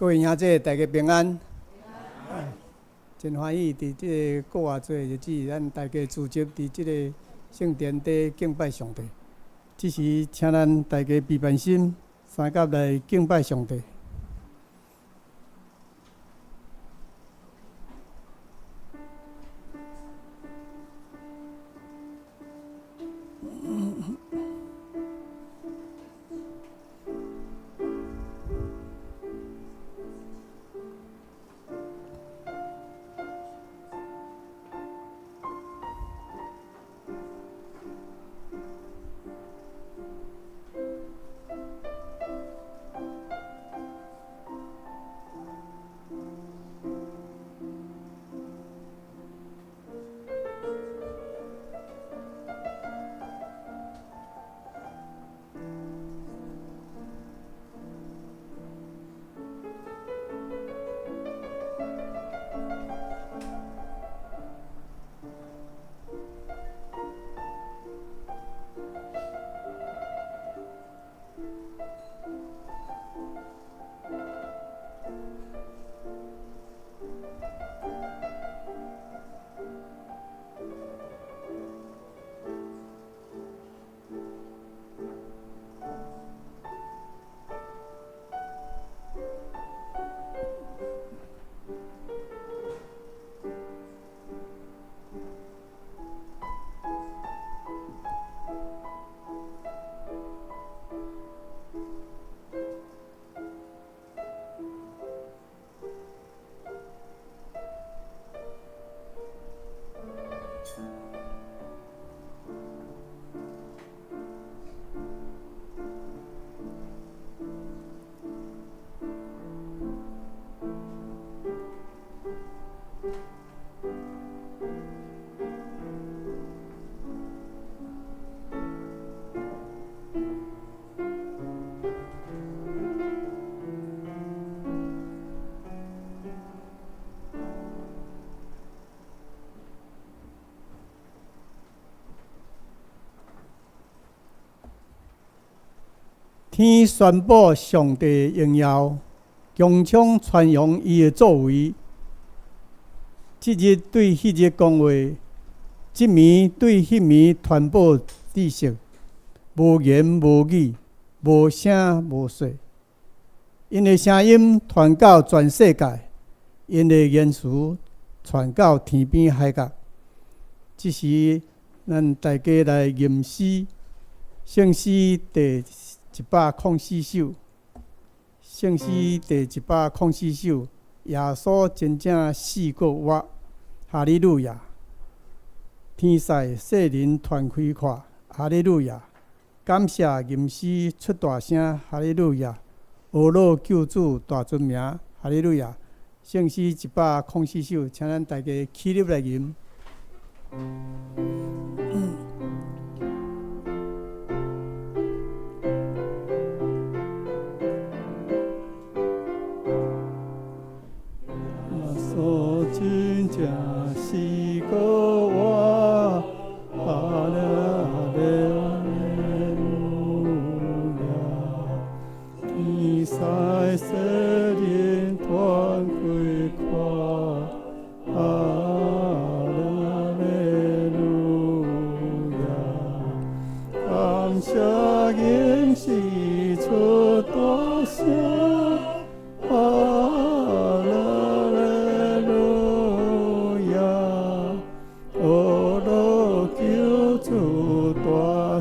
各位兄姐，大家平安。真欢喜，伫即个过偌济日子，咱大家聚集伫即个圣殿底敬拜上帝。即时，请咱大家备办心，三甲来敬拜上帝。天宣布上帝荣耀，强抢传扬伊的作为。即日对迄日讲话，即暝对迄暝传播知识，无言无语，无声无说。因的声音传到全世界，因的言辞传到天边海角。即时，咱大家来吟诗，圣诗第104首，圣诗第104首，耶稣真正死过活，哈利路亚！天使世人团开看，哈利路亚！感谢吟诗出大声，哈利路亚！俄罗救主大尊名，哈利路亚！圣诗104首，请咱大家起立来吟。真正是个我，哈利路亚！天使世人团开看，哈利路亚！感谢因是出大声，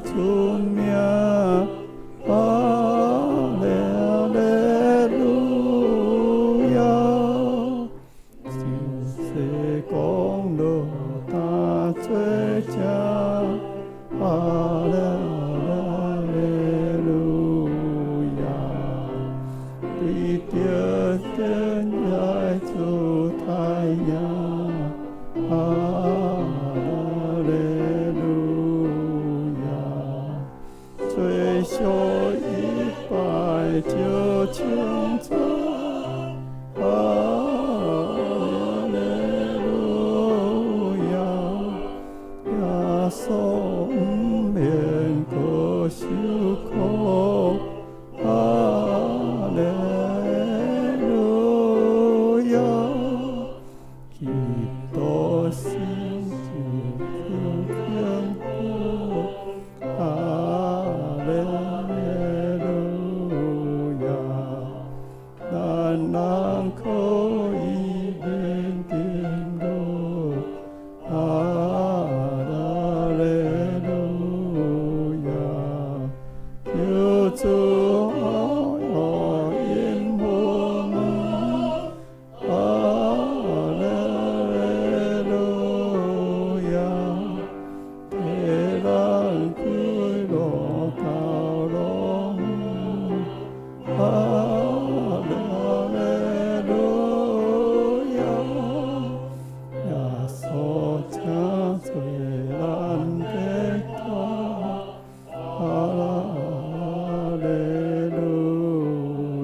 尊名，哈利路亚！全世公路大作者，哈利路亚！对着天涯出太阳，哈利路亚！最小一拜就清楚，哈利路亚！耶稣不免可受苦，哈利路救主我因我们，哈利路亚，天然归落到龙，哈利路亚，耶稣将罪难得他，哈利路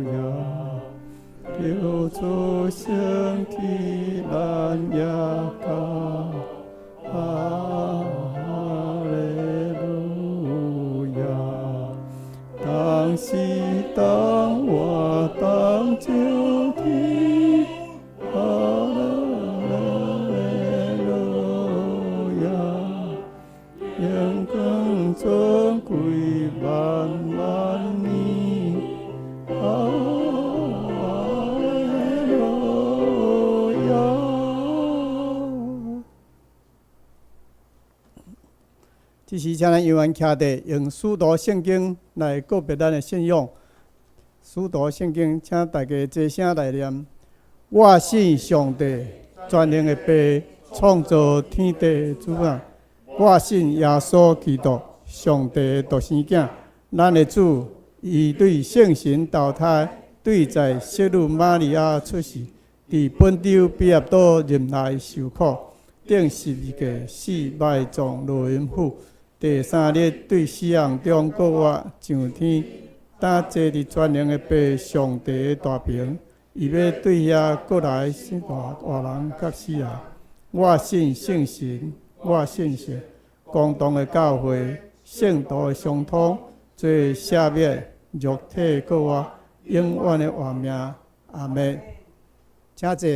亚，救主升起咱耶加，哈利路亚，当时当我当救天，哈利路亚，阳光尊贵万万年，哈利路亚。这时，请咱永远徛地，用使徒圣经来告别咱的信仰。使徒圣经，请大家齐声来念：我信上帝，全能的爸，创造天地的主啊！我信耶稣基督，上帝的独生子，咱的主，伊对圣神投胎，对在圣女玛利亚出世，伫本州比亚岛任内受苦，顶十字架死，埋葬落阴府。第三日对死人中复活上天，当坐伫全能的爸上帝的大屏，伊要对遐过来活人甲死人。我信圣神，我信神，共同的教会，圣徒的相通，做赦免，肉体过活，永远的活命。阿门。请坐。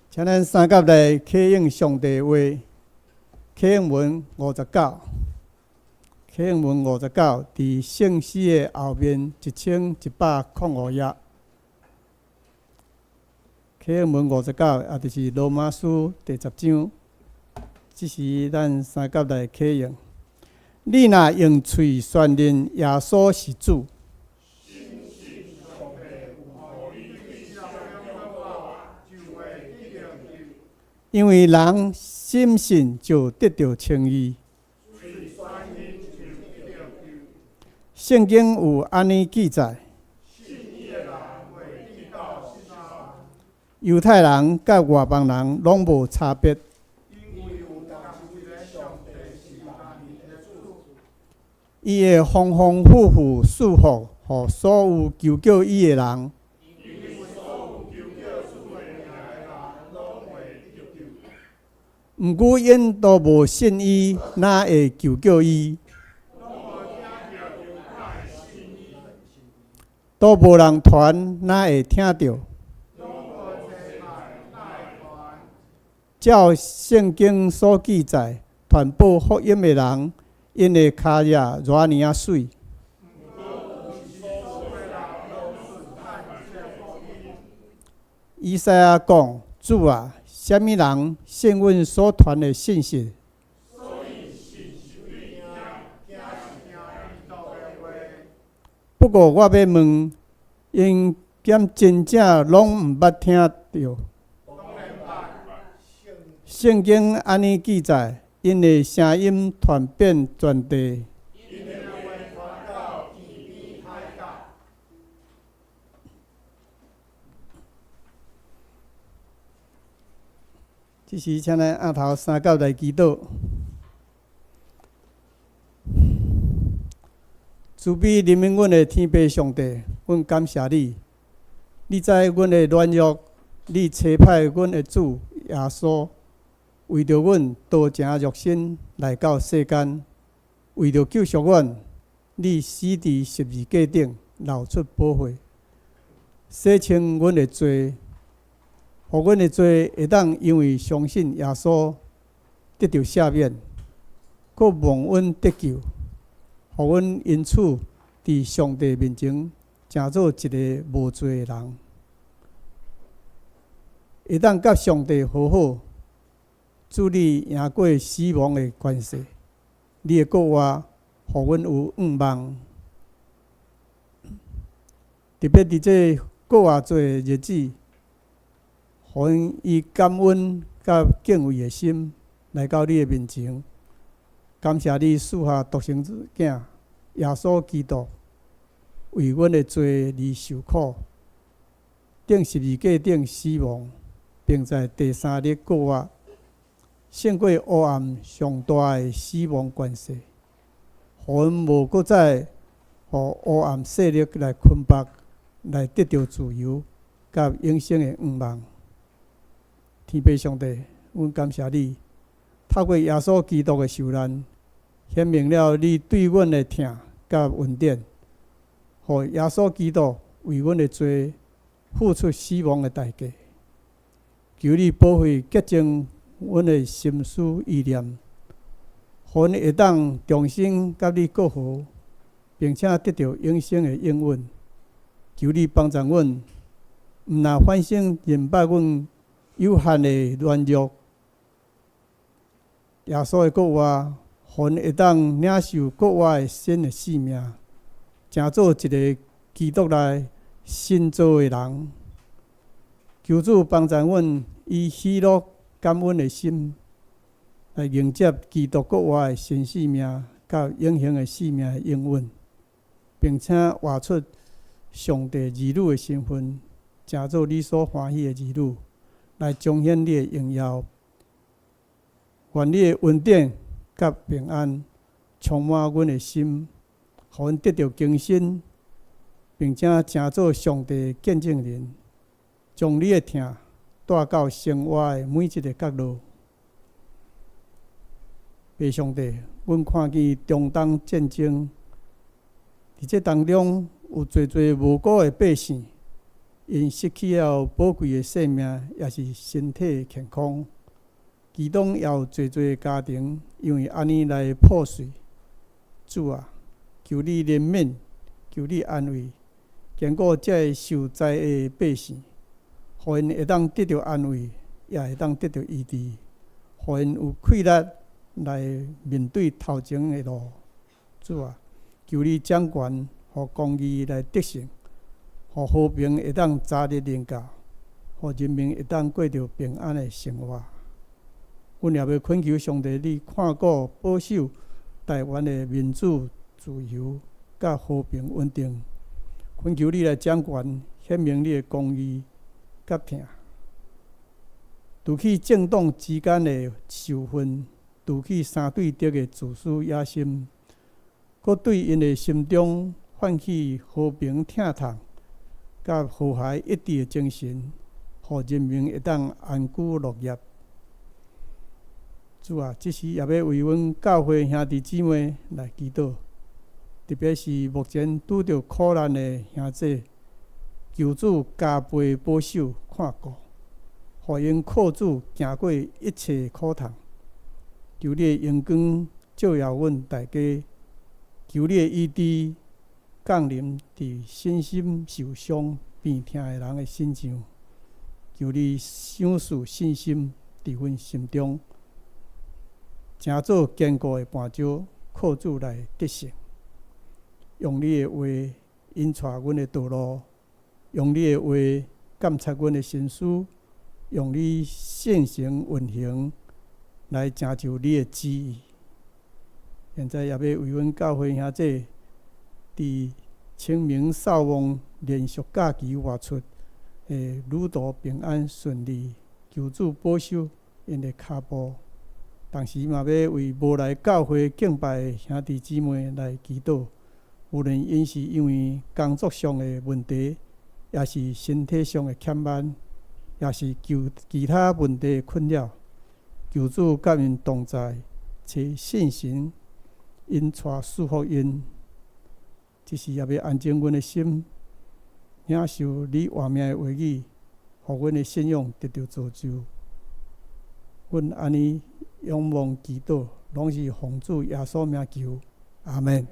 请咱三甲来启应上帝话，启应文59，启应文59，伫圣诗的后面1105页。启应文59，也就是罗马书第10章。这是咱三甲来启应。你若用嘴宣认耶稣是主，因为人心信就得到称义。圣经有安尼记载：犹太人甲外邦人拢无差别，伊会丰丰富富赐福予所有求救伊的人。毋过因都无信伊，哪会求救伊？都无人传，哪会听到？照圣经所记载，传播福音的人，因的脚也偌尼啊水。以赛亚讲：主啊，什么人信阮所传的信息？不过我要问，因兼真正拢毋捌听到？圣经安尼记载，因的声音传遍全地。这时，请咱额头三角来祈祷。慈悲怜悯阮的天父上帝，阮感谢你。你知阮的软弱，你差派阮的主耶稣，为着阮道成肉身来到世间，为着救赎阮，你死伫十字架顶，流出宝血，洗清阮的罪。互阮的罪会当因为相信耶稣得到赦免，佫蒙恩得救，互阮因此伫上帝面前成做一个无罪的人，会当甲上帝和好，主你赢过死亡的关系，你的国话，互阮有盼望。特别伫这国话做日子，互阮以感恩甲敬畏的心来到你的面前，感谢你赐下独生子囝耶稣基督，为阮的罪而受苦，钉十字架顶死亡，并在第三日复活，胜过黑暗上大的死亡关系，互阮无搁再互黑暗势力来捆绑，来得到自由，甲永生的盼望。天父上帝，阮感谢你，透过耶稣基督的受难，显明了你对阮的疼甲恩典，互耶稣基督为阮的罪付出死亡的代价。求你保卫洁净阮的心思意念，互阮会当重新甲你过好，并且得到永生的应允。求你帮助阮，毋若反省认捌阮有限的软弱。耶稣的国话，互阮会当领受国话的新的生命，成做一个基督内新造的人。求主帮助阮，以喜乐感恩的心来迎接基督国话的新生命，甲永恒的生命的应允，并且活出上帝儿女的身份，成做你所欢喜的儿女，来彰显你的荣耀。愿你的恩典甲平安充满阮的心，互阮得到更新，并且成做上帝的见证人，将你的疼带到生活的每一个角落。父上帝，阮看见中东战争，伫这当中有侪侪无辜的百姓，因失去了宝贵的生命，也是身体健康。其中也有侪侪家庭因为安尼来破碎。主啊，求你怜悯，求你安慰，经过这受灾的百姓，互因会当得到安慰，也会当得到医治，互因有气力来面对头前的路。主啊，求你掌权，互公义来得胜，互和平会当早日临到，互人民会当过着平安的生活。阮也要恳求上帝，你看顾保守台湾的民主、自由、甲和平稳定。恳求你来掌权，显明你的公义甲疼，除去政党之间的仇恨，除去三对敌的自私野心，搁对因的心中唤起和平疼痛，甲和谐一致的精神，互人民会当安居乐业。主啊，这时也要为阮教会兄弟姊妹来祈祷，特别是目前拄着苦难的兄弟，求主加倍保守看顾，互因靠主行过一切苦痛。求你的阳光照耀阮大家，求你的医治降临伫身心受伤、病痛的人的身上。求你赏赐信心伫阮心中，成做坚固的絆石，靠主来得胜。用你的话引带阮的道路，用你的话监察阮的心思，用你圣行运行来成就你的旨意。现在也要为阮教会兄弟伫清明扫墓连续假期活出，旅途平安顺利，求主保守因的脚步。同时嘛，要为无来教会敬拜的兄弟姊妹来祈祷，无论因是因为工作上的问题，也是身体上的欠慢，也是其他问题的困扰，求主甲因同在，找信心，因带祝福因。这是也要安静阮的心，领受你活命的话语，互阮的信仰得到造就。阮安尼仰望祈祷，拢是奉主耶稣名求，阿门。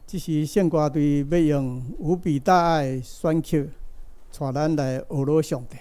这是圣歌队要用无比大爱选曲带咱来学罗上帝。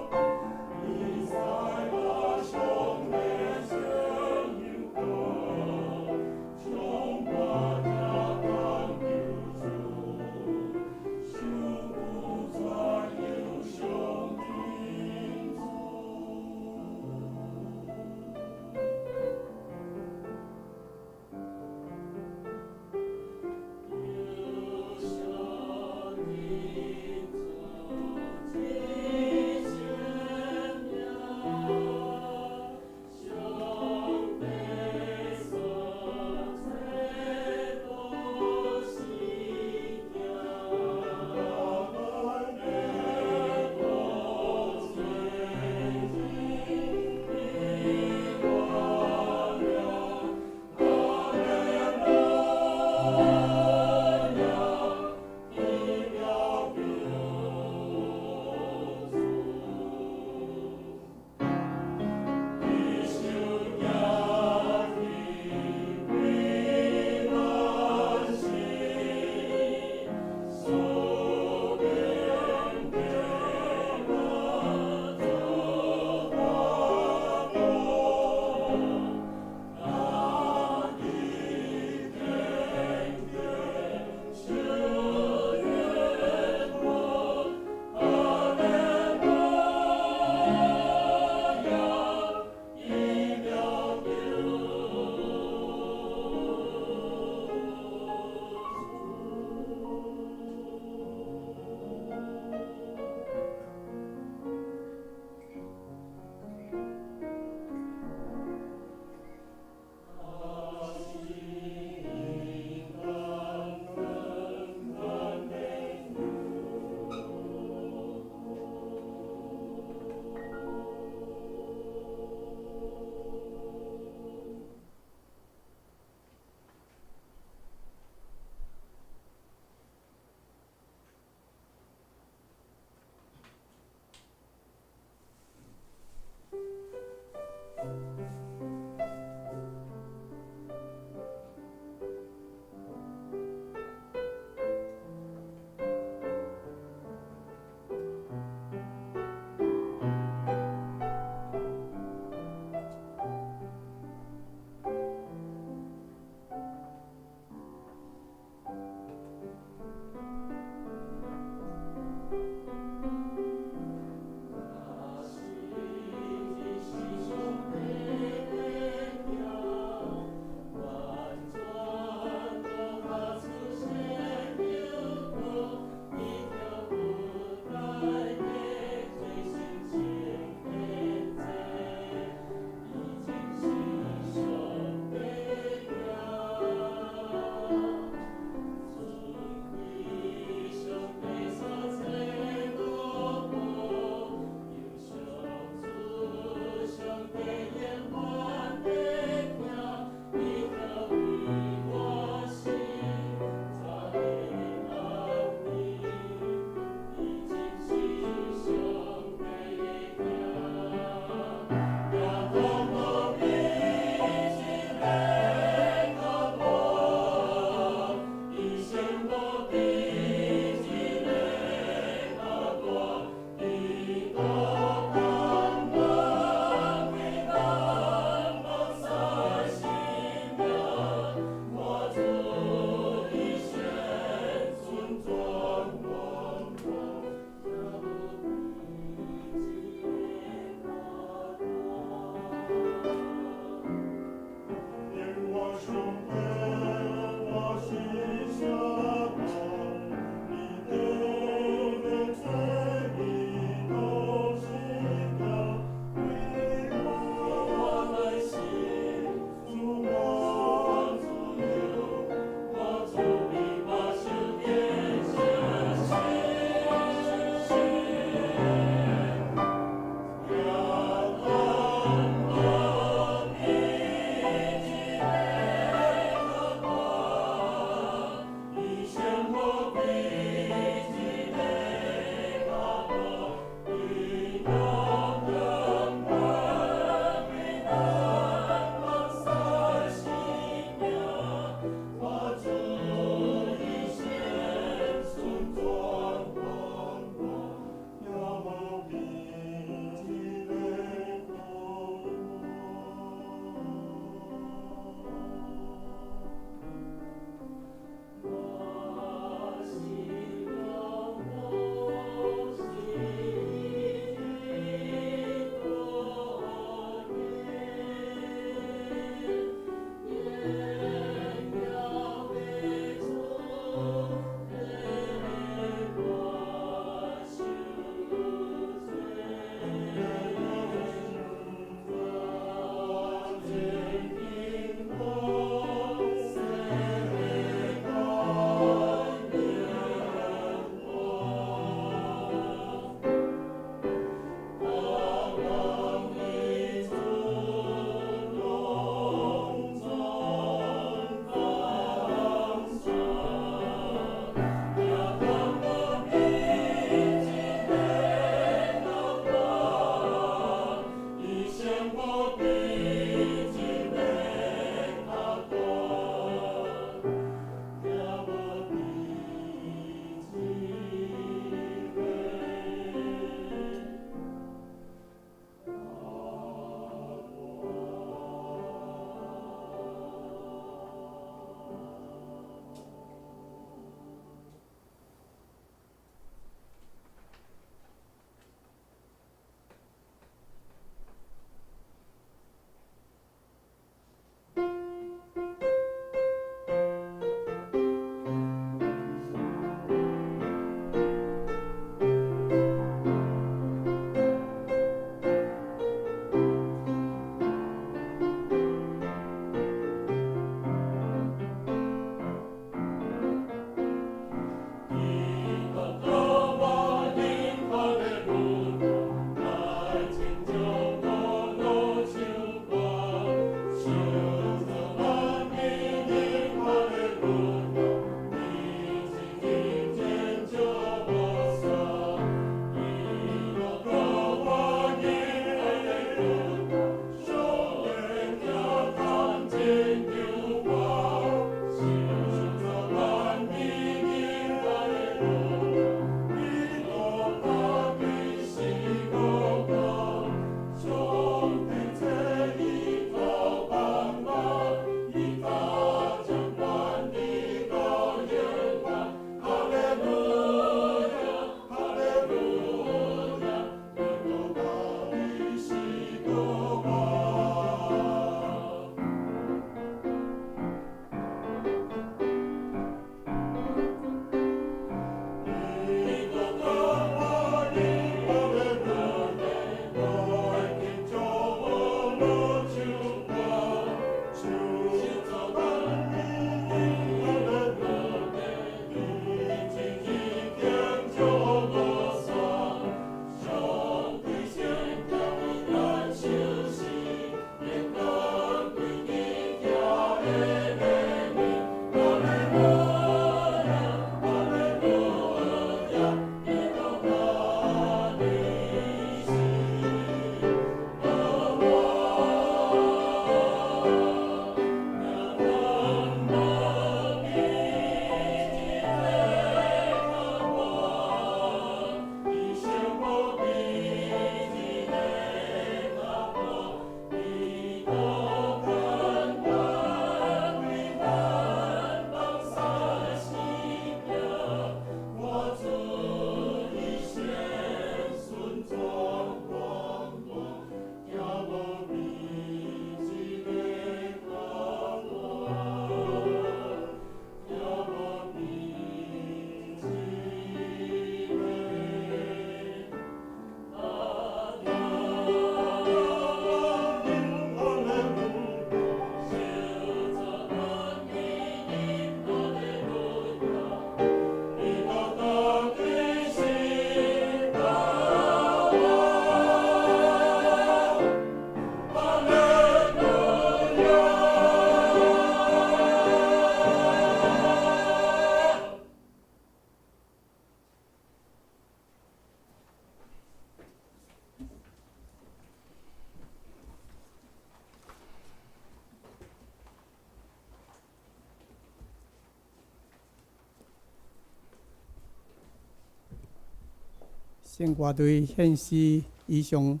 先乐队献诗以上，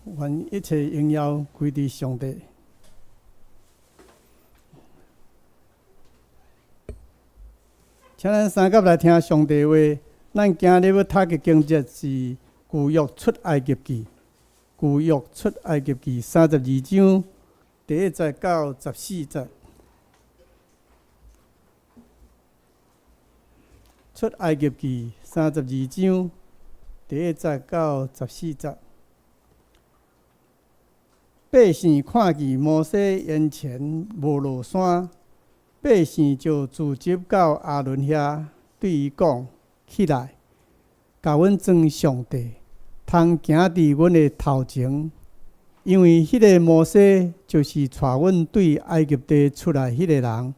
愿一切荣耀归伫上帝。请咱三甲来听上帝话。咱今日要读的经节是《旧约出埃及记》，《旧约出埃及记》32章第1节到14节。出埃及记32章第1节到14节。百姓看见摩西眼前无落山，百姓就聚集到亚伦遐，对伊讲：起来，甲阮装上帝，通行伫阮的头前，因为迄个摩西就是带阮对埃及地出来迄个人。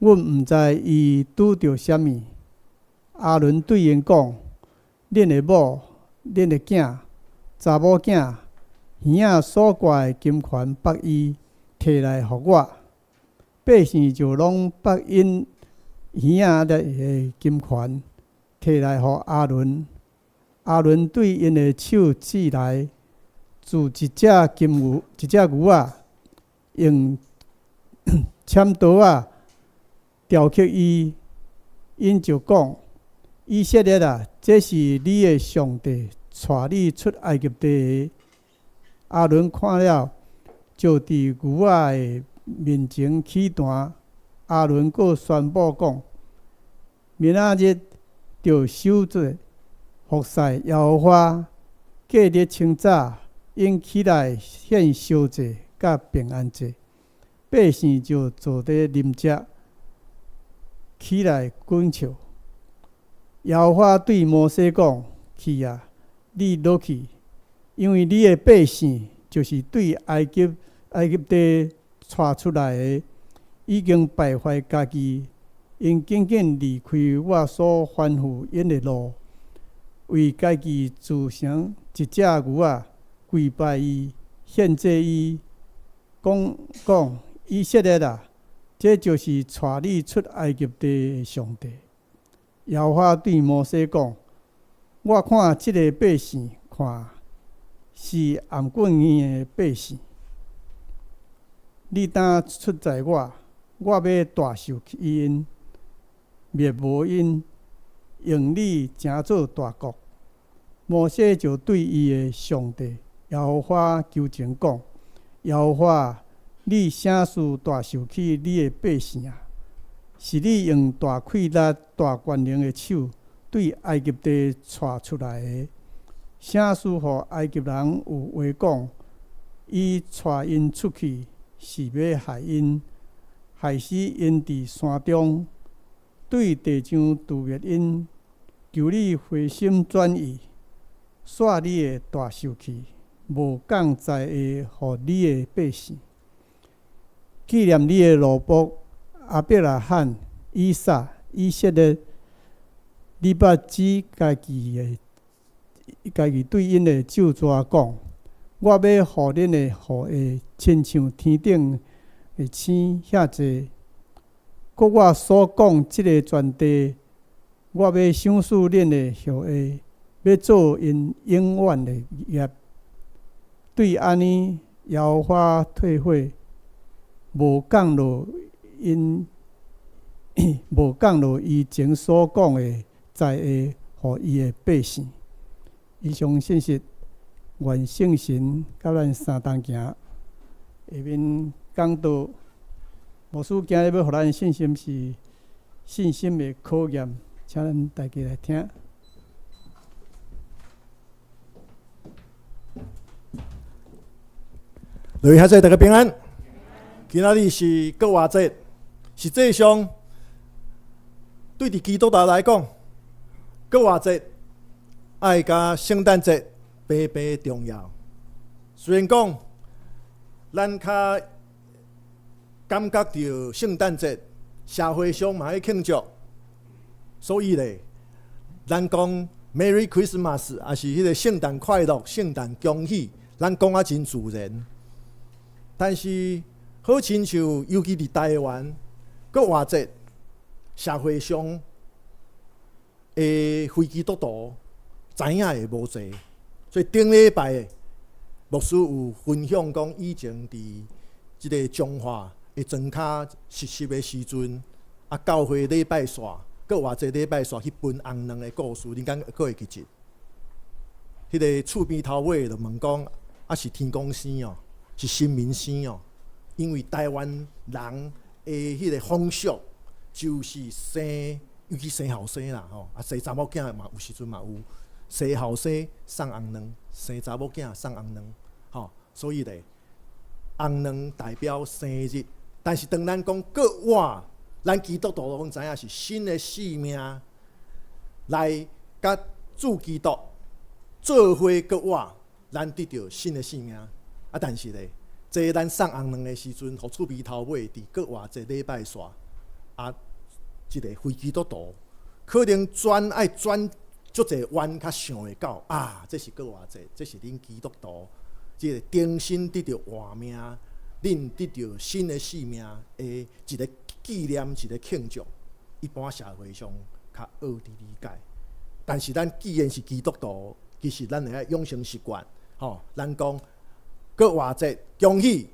阮毋知伊拄着啥物。亚伦对因讲：恁的某、恁的囝、查某囝，耳仔所挂的金环绑伊，摕来互我。百姓就拢绑因耳仔的金环，摕来互亚伦。亚伦对因的手指来，自一只牛仔，用签刀仔雕刻伊。因就讲：以色列啊，这是你的上帝带你出埃及地的。亚伦看了，就伫牛仔的面前起弹。亚伦阁宣布讲：明仔日着守节，服侍耶和华。隔日清早，因起来献烧祭甲平安祭。百姓就坐伫啉食，起来滚笑。耶和华对摩西讲：去啊，你落去，因为你的百姓就是对埃及地带出来的，已经败坏家己，因紧紧离开我所吩咐因的路，为家己自成一只牛仔，跪拜伊，献祭伊，讲以色列啊，这就是带你出埃及地的上帝。耶和华对摩西讲：我看这个百姓，看是颔棍硬的百姓。你当出在我要大受因，灭无因，用你成做大国。摩西就对伊的上帝耶和华求情讲：耶和华，你啥事大受起你的百姓啊？是你用大气力、大权能的手对埃及地带出来的。啥事互埃及人有话讲？伊带因出去是要害因，害死因伫山中，对地上屠灭因。求你回心转意，煞你的大受气，无降灾下互你的百姓。纪念你的奴仆亚伯拉罕、以撒、以色列，你捌指家己对因的咒诅讲：我要互恁的后裔亲像天顶的星遐济。搁我所讲即个全地，我要赏赐恁的后裔，要做因永远的业。对安尼，耶和华退火，无降落以前所讲的灾厄，互伊的百姓。以上信息，愿圣神甲咱三同行。下面讲到，牧师今日要互咱的信心是信心的考验，请咱大家来听。各位孩大家平安。今仔日是国外节，实际上对伫基督徒来讲，国外节爱甲圣诞节平平重要。虽然讲咱较感觉到圣诞节社会上嘛要庆祝，所以咧，咱讲 Merry Christmas 也是迄个圣诞快乐、圣诞恭喜，咱讲啊真自然。但是，好亲像尤其伫台湾国外节社会上的非基督徒知影的无侪。所以顶礼拜牧师有分享讲，以前伫即个中华的庄脚实习的时阵，教会礼拜煞，搁偌济礼拜煞去分红卵的故事，恁敢搁会记得？迄个厝边头尾就问讲，是天公生哦，是神明生哦？因为台湾人的迄个风俗，就是生，尤其生后生啦吼，生查某囝嘛，有时阵嘛有生后生送红卵，生查某囝送红卵，吼，所以咧，红卵代表生日，但是当咱讲国活，咱基督徒拢知影是新的生命来甲主基督做伙国活，咱得到新的生命。但是咧，即咱送红卵的时阵，互厝边头尾伫国活这礼拜煞，一个非基督徒可能爱转足侪弯，较想会到这是国活节，这是恁基督徒即个重新得到活命，恁得到新的生命的一个纪念，一个庆祝。一般社会上较恶伫理解，但是咱既然是基督徒，其实咱会养成习惯，咱讲国活节恭喜，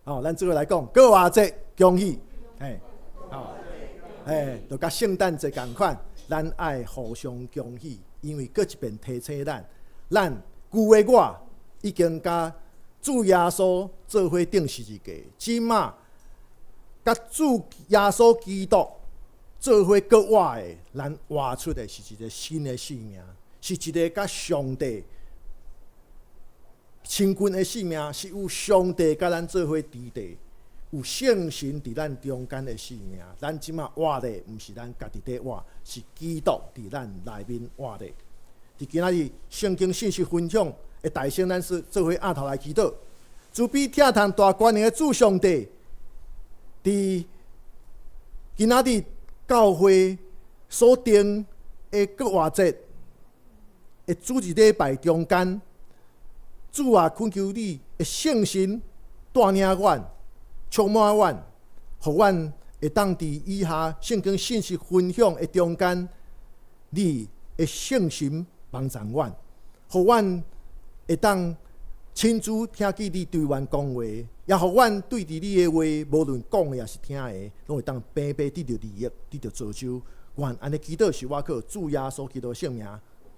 咱做伙来讲国活节恭喜，就甲圣诞节同款，咱爱互相恭喜，因为搁一遍提醒咱旧的我已经甲主耶稣做伙顶十字架，即马甲主耶稣基督做伙国活的，咱活出的是一个新的生命，是一个甲上帝亲近的生命，是有上帝甲咱做伙伫地，有圣神伫咱中间的生命。咱即马活的，毋是咱家己伫活，是基督伫咱内面活的。伫今仔日圣经信息分享的大圣，咱是做伙压头来祈祷，慈悲疼痛大权能的主上帝，伫今仔日教会所定的国活节的主日礼拜中间，主啊，恳求你的圣神带领阮，充满阮，互阮会当伫以下圣经信息分享的中间，你的圣神帮助阮，互阮会当亲自听见你对阮讲话，也互阮对伫你的话，无论讲的也是听的，拢会当平平得到利益，得到造就。愿安尼祈祷是我靠主耶稣基督的圣名，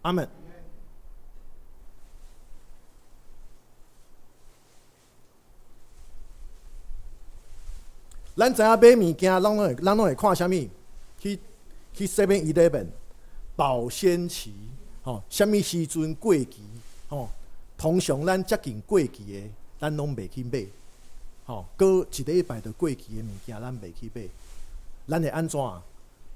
阿门。咱知影买物件，咱拢会看啥物？去 7-11保鲜期，啥物时阵过期？通常咱接近过期的，咱拢袂去买。过一礼拜就过期的物件，咱袂去买。咱会安怎？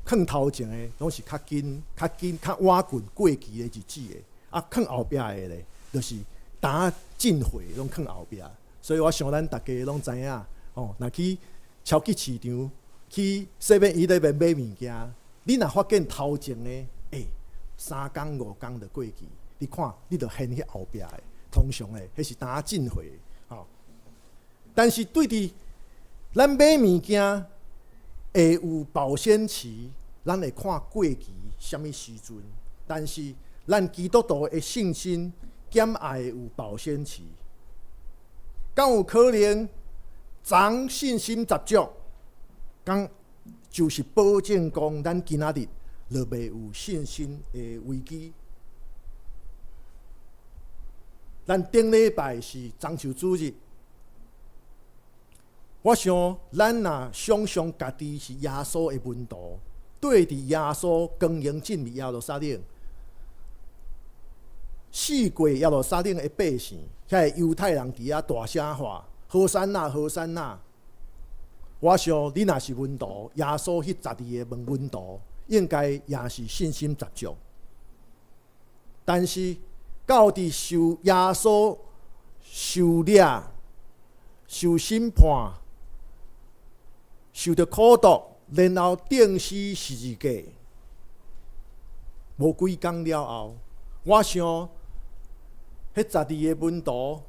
囥头前的拢是较紧、较晚近过期的日子的，囥后壁的咧，就是打进货拢囥后壁。所以我想咱大家拢知影，若去超级市场去7-11买物件，你若发现头前的，3天5天就过期，你看你就现去后壁的，通常的迄是打进货。但是对伫咱买物件会有保鲜期，咱会看过期什么时阵。但是咱基督徒的信心兼爱有保鲜期，敢有可能长信心十足？敢就是保证讲咱今仔日就袂有信心的危机。咱顶礼拜是中秋主日。我想，咱若想象家己是耶稣的门徒，对伫耶稣光荣进入耶路撒冷，四过耶路撒冷的百姓，遐个犹太人伫遐大声喊：何山那，何山那！我想，你若是门徒，耶稣迄12个门徒，应该也是信心十足。但是，到伫受耶稣受掠、受审判。受到苦毒，然后钉死十字架，无几工了后，我想，迄12个门徒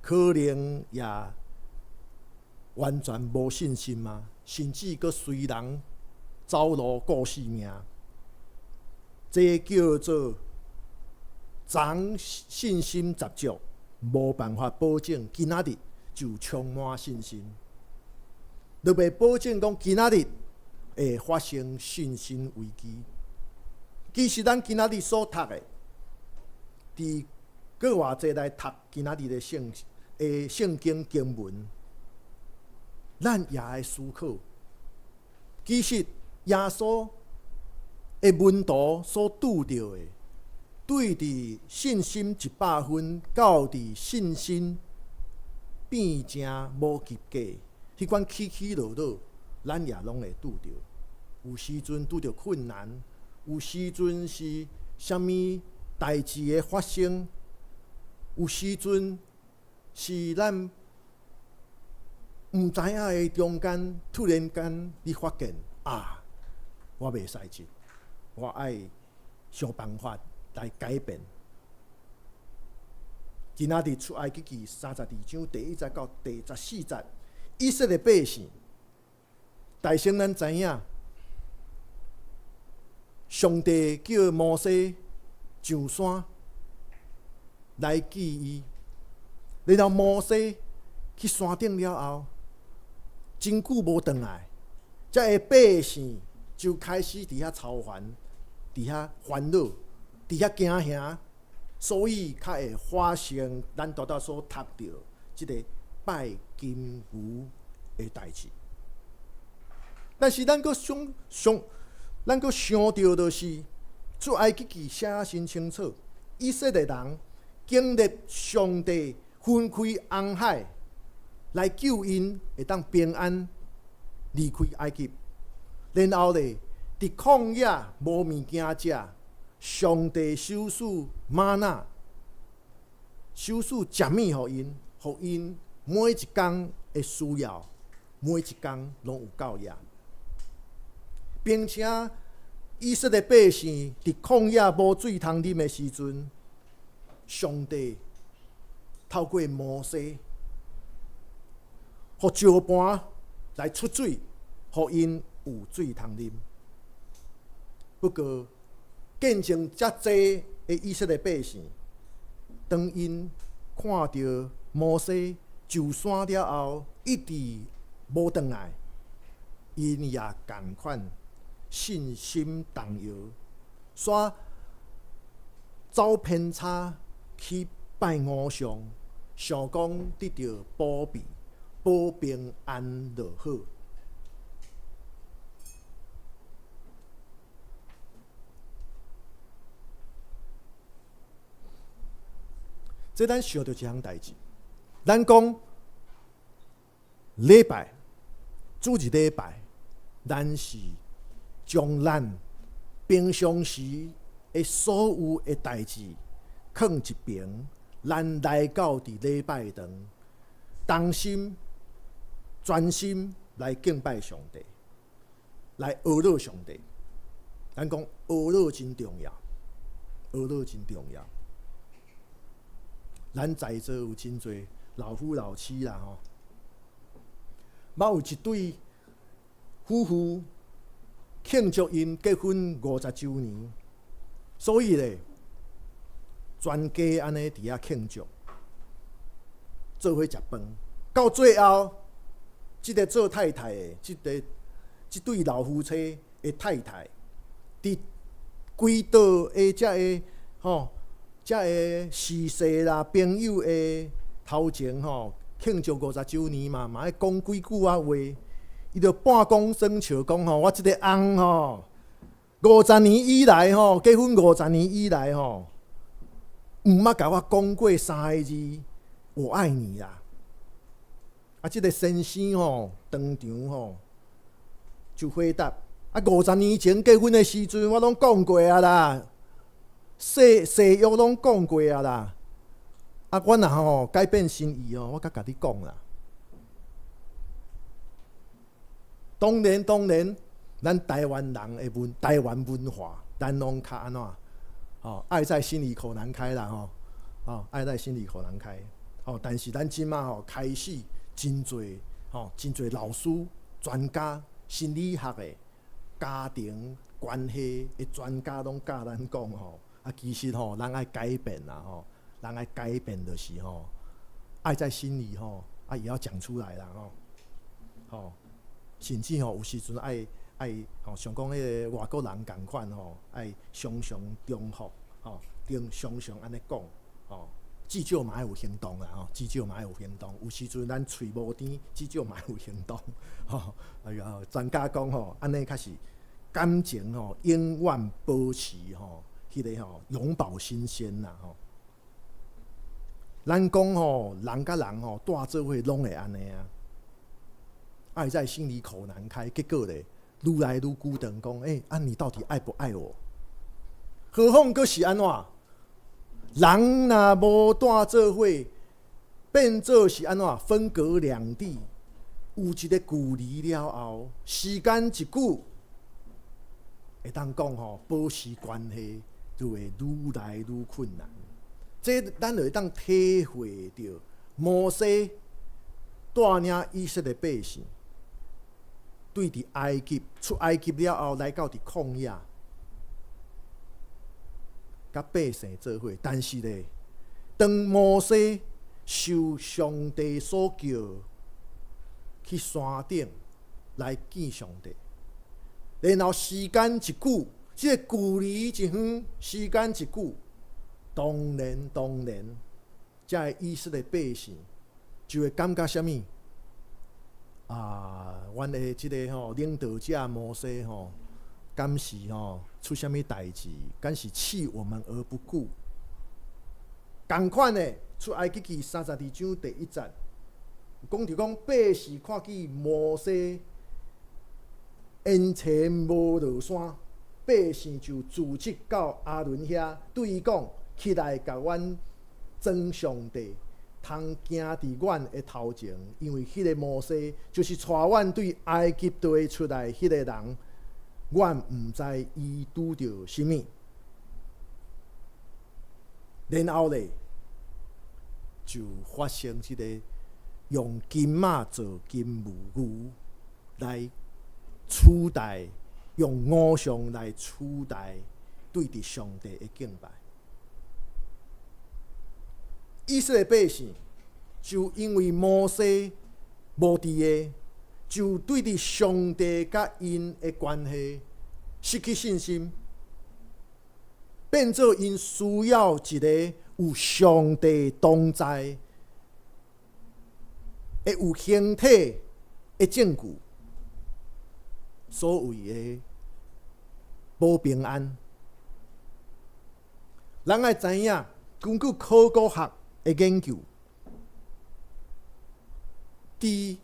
可能也完全无信心嘛，甚至佫随人走路顾性命。这叫做长信心十足，无办法保证今仔日就充满信心。就袂保证讲今仔日会发生信心危机。其实咱今仔日所读的，伫搁偌济来读今仔日的圣经经文，咱也会思考。其实耶稣的门徒所拄到的，对伫信心100分，到伫信心变成无及格。迄款起起落落，咱也拢会拄着。有时阵拄着困难，有时阵是啥物代志的发生，有时阵是咱毋知影的中间，突然间你发现啊，我袂使这，我爱想办法来改变。今仔日出埃及记32章第1节到第14节。以色列百姓，大先咱知影，上帝叫摩西上山来记伊，然后摩西去山顶了后，真久无回来，这个百姓就开始伫遐操烦，伫遐烦恼，伫遐惊吓，所以较会发生咱多所读到即个拜金牛的代志。但是咱阁想到就是出埃及记写真清楚，以色列人经历上帝分开红海来救因，会当平安离开埃及。然后咧，伫旷野无物件食，上帝手赐玛纳，手赐食物互因，互因每一工的需要，每一工拢有够用，并且以色列百姓伫旷野无水通啉的时阵，上帝透过摩西，互石盘来出水，互因有水通啉。不过，见证遮济的以色列百姓，当因看到摩西上山了后，一直无回来，因也同款信心动摇，煞走偏差去拜偶像，想讲得到保庇、保平安就好。这咱想到一项代志，咱讲礼拜，主日礼拜，咱是将咱平常时的所有的代志放一边，咱来到伫礼拜堂，同心、专心来敬拜上帝，来学乐上帝。咱讲学乐真重要，学乐真重要。咱在座有真侪老夫老妻啦吼，嘛有一对夫妇庆祝因结婚50周年，所以咧，全家安尼伫遐庆祝，做伙食饭。到最后，即个做太太的，即对老夫妻的太太，伫规道的遮个吼。遮个逝世啦，朋友的头前吼，庆祝50周年嘛，嘛爱讲几句话。伊就半讲算笑讲吼，我即个翁吼，50年以来吼，结婚50年以来吼，毋捌甲我讲过3个字“我爱你”啦。啊，即个先生吼，当场吼就回答：啊，50年前结婚的时阵，我拢讲过啊啦。誓约拢讲过啊啦，啊，我若吼改变心意哦，我甲你讲啦。当然，咱台湾人的台湾文化，咱拢较安怎？哦，爱在心里口难开啦吼，哦，爱在心里口难开。哦，但是咱即马吼开始真侪老师、专家、心理学的、家庭关系的专家拢教咱讲吼。其实吼，人爱改变啦吼，人爱改变就是吼，爱在心里吼，也要讲出来啦吼，甚至吼有时阵爱吼，像讲迄个外国人共款吼，爱常常重复吼，常常安尼讲吼。至少嘛爱有行动啦吼，至少嘛爱有行动。有时阵咱喙无甜，至少嘛爱有行动吼。哎呀，专家讲吼，安尼较是感情吼，永远保持吼，迄个吼永葆新鲜啦吼。咱讲吼，人甲人吼住做伙拢会安尼啊，爱在心里口难开，结果咧愈来愈孤单，讲你到底爱不爱我？何况阁是安怎？人若无住做伙，变做是安怎？分隔两地，有一个距离了后，时间一久，会当讲吼，保持关系就会愈来愈困难。这咱就会当体会到摩西带领以色列百姓对伫埃及出埃及了后，来到伫旷野。甲百姓做伙，但是咧，当摩西受上帝所叫去山顶来见上帝，然后时间一久，这个距离一远，时间一久，当然，这以色列百姓就会感觉什么？阮的这个吼领导者摩西吼。敢是出什么代志？敢是弃我们而不顾？同款的出埃及记32章第1节，讲着讲百姓看见摩西因前无落山，百姓就组织到阿伦遐，对伊讲：起来，甲阮装上帝，通行伫阮的头前，因为迄个摩西就是带阮对埃及地出来迄个人。阮毋知伊拄着啥物，然后咧就发生即个用金仔做金牛来取代，用偶像来取代对伫上帝的敬拜。以色列百姓就因为摩西无伫个。就对伫上帝甲因的关系失去信心，变做因需要一个有上帝同在、会有形体的证据，所谓的保平安。人爱知影，根据考古学的研究，伫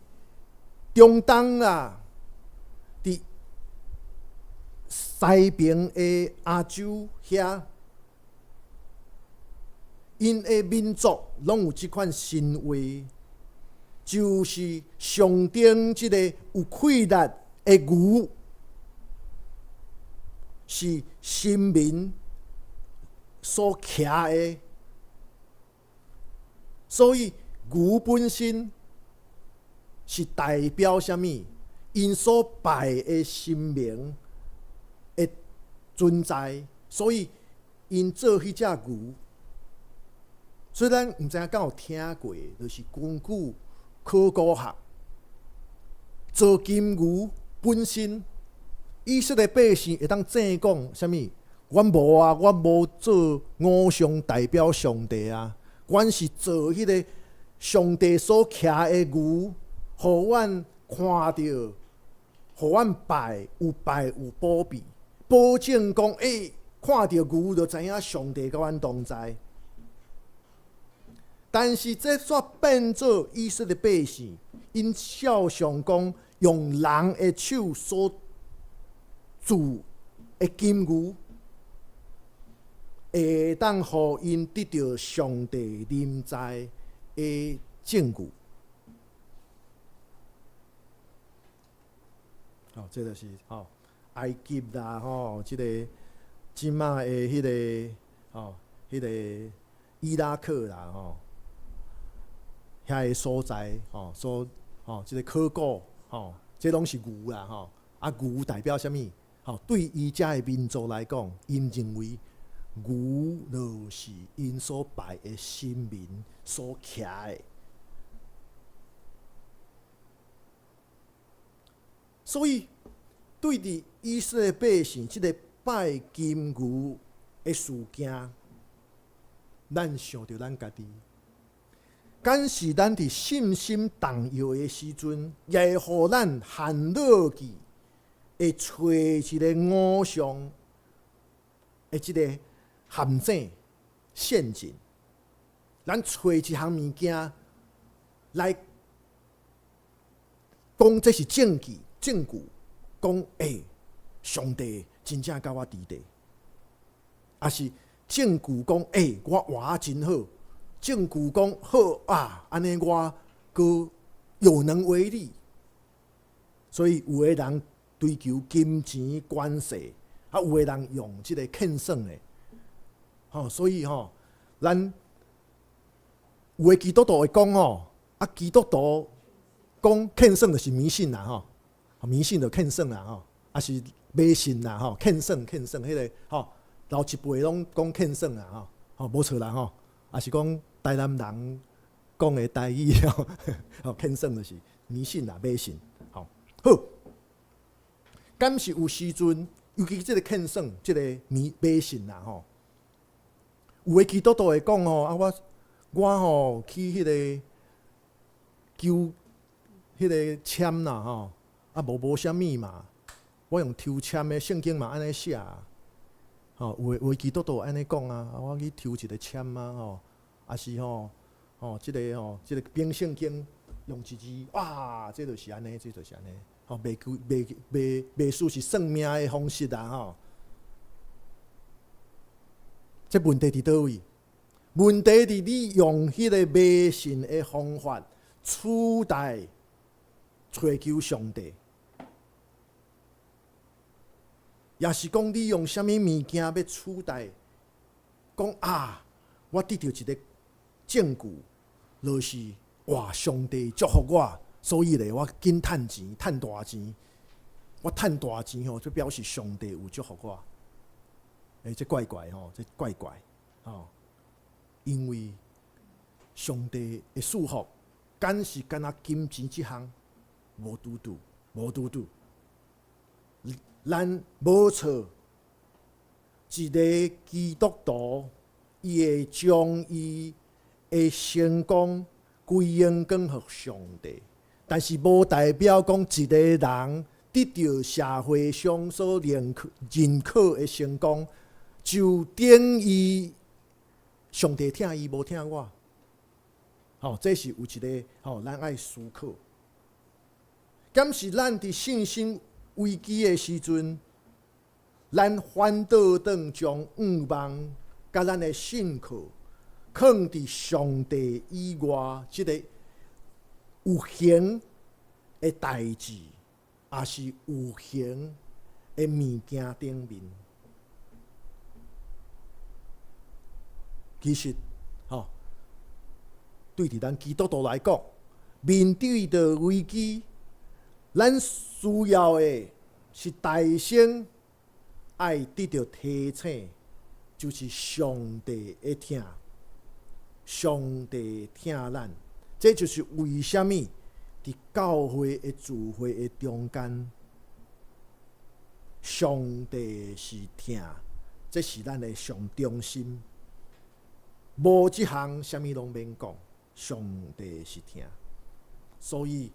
中东啦，伫西边的亚洲遐，因的民族拢有即款神话，就是象征即个有气力的牛，是神明所骑的，所以牛本身。是代表什么？因所拜的神明的存在，所以因做迄只牛。虽然毋知影敢有听过，就是根据考古学，做金牛本身，以色列百姓会当正讲什么？阮无啊，阮无做偶像代表上帝啊，阮是做迄个上帝所骑的牛。互阮看到，互阮拜有保庇，保证讲，看到牛就知影上帝甲阮同在。但是这煞变做以色列百姓，因照常讲，用人的手所铸的金牛，会当互因得到上帝临在的证据。这就是埃及啦，即个即马的迄个迄个伊拉克啦，遐个所在即个考古这拢是牛啦，牛代表什么？对伊遮的民族来讲，因认为牛就是因所拜的神明所徛的。所以，对伫以色列百姓即个拜金牛的事件，咱想着咱家己，敢是咱伫信心动摇的时阵，也会互咱陷落去，会找一个偶像的即个陷阱、陷阱。咱找一项物件来讲，这是证据，讲上帝真正甲我伫地，也是证据讲我活真好，证据讲好啊，安尼我阁有能为力。所以有的人追求金钱关系，啊，有的人用即个献算的，所以咱有的基督徒会讲基督徒讲献算就是迷信啦，迷信就献算啦，啊是迷信啦，献算，迄个老一辈拢讲献算啦，无错啦，啊是讲台南人讲的台语，献算就是迷信啦，迷信，好，敢是有时阵，尤其即个献算，即个迷信啦，有的基督徒会讲我去迄个求迄个签啦，无啥物嘛，我用抽签的圣经嘛安尼写，有的基督徒安尼讲我去抽一个签也是即个凭圣经用一字，哇，这就是安尼，袂输是算命的方式啦，这问题伫倒位？问题伫你用迄个迷信的方法取代追求上帝，也是讲你用啥物物件要取代？讲我得到一个证据，就是上帝祝福我，所以咧我紧趁钱，趁大钱。我趁大钱就表示上帝有祝福我。这怪怪这怪怪因为上帝的祝福，敢是敢若金钱这项，无拄拄。咱无错，一个基督徒，伊会将伊的成功归因归给上帝，但是无代表讲一个人得到社会上所认可的成功，就等于上帝听伊无听我。这是有一个咱爱思考。敢是咱伫信心危机的时阵，咱反倒转将仰望甲咱的信靠放伫上帝以外，即个有形的代志，也是有形的物件顶面。其实，对伫咱基督徒来讲，面对着危机，咱需要的是大声爱得到提醒，就是上帝的听，上帝听咱。这就是为什么伫教会的聚会的中间，上帝是听，这是咱的上中心。无即项，啥物拢免讲，上帝是听。所以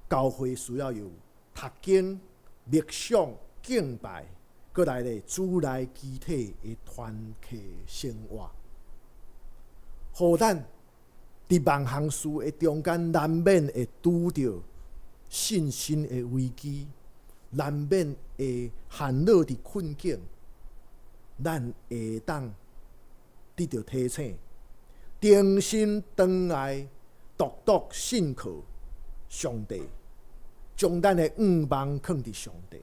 教会需要有读经、默想、敬拜，过来咧主内肢体的团契生活，互咱伫万项事的中间，难免会拄着信心的危机，难免会陷落伫困境，咱会当得到提醒，定心转来，独信靠上帝，将咱的仰望放伫上帝。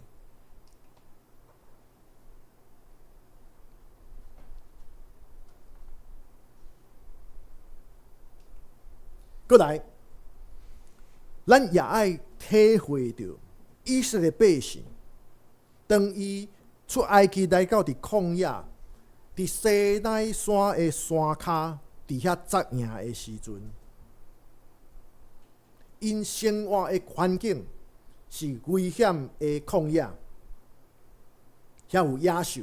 过来，咱也爱体会到以色列百姓，当伊出埃及来到伫旷野，伫西奈山的山骹，伫遐扎营的时阵，因生活的环境是危险的旷野，遐有野兽。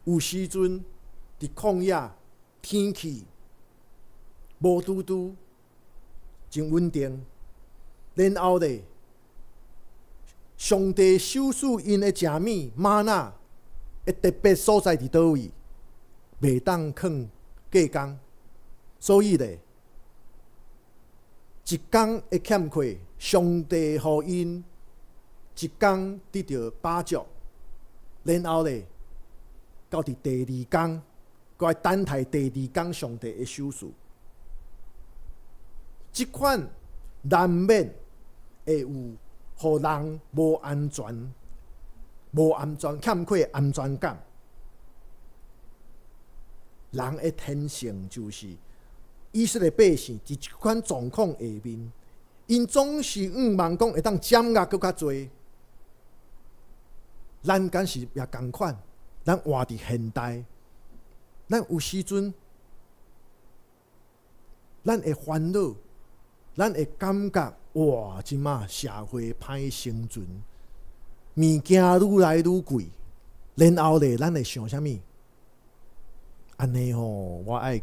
有时阵伫旷野，天气无拄拄，真稳定。然后咧，上帝授予因的食物玛纳的特别所在伫倒位？袂当囥过工，所以咧，一工会欠缺，上帝互因一工得到饱足，然后咧，到伫第二工，搁来等待第二工上帝的授予。即款难免会有互人无安全、欠缺安全感。人的天性就是，以色列百姓伫即款状况下面，因总是望讲会当掌握搁较侪。咱敢是也共款，咱活伫现代，咱有时阵，咱会烦恼，咱会感觉哇，即马社会歹生存，物件愈来愈贵，然后咧，咱会想啥物？安尼吼，我爱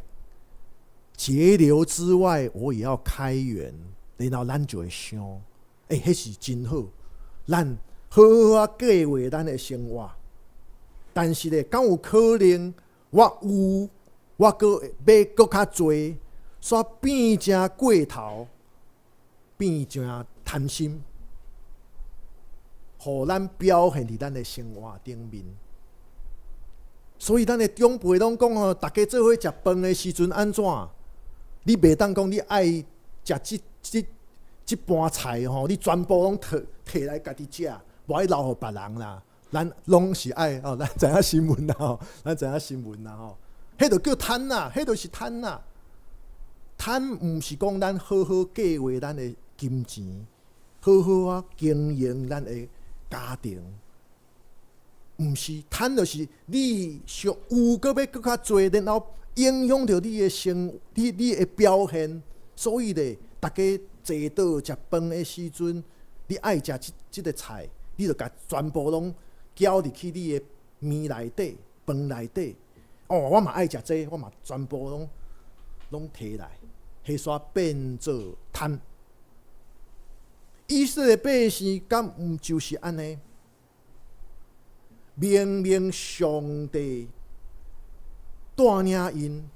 节流之外，我也要开源，然后咱就会想，迄是真好，咱好好啊计划咱的生活。但是咧，敢有可能我搁要搁较侪，煞变成过头，变成贪心，互咱表现伫咱的生活顶面。所以咱的长辈拢讲吼，大家做伙食饭的时阵安怎？你袂当讲你爱食即盘菜吼，你全部拢摕来家己食，无爱留互别人啦。咱拢是爱哦，咱知影新闻啦吼，迄就叫贪啦，迄就是贪啦。贪毋是讲咱好好计划咱的金钱，好好啊经营咱的家庭。毋是贪，就是你想有搁要搁较侪，然后影响到你的你的表现。所以咧，大家坐倒食饭的时阵，你爱食即个菜，你就甲全部拢搅入去你的面内底、饭内底。哦，我嘛爱食这，我嘛全部拢摕来，迄煞变做贪。以色列百姓敢毋就是安尼？明明上帝带领因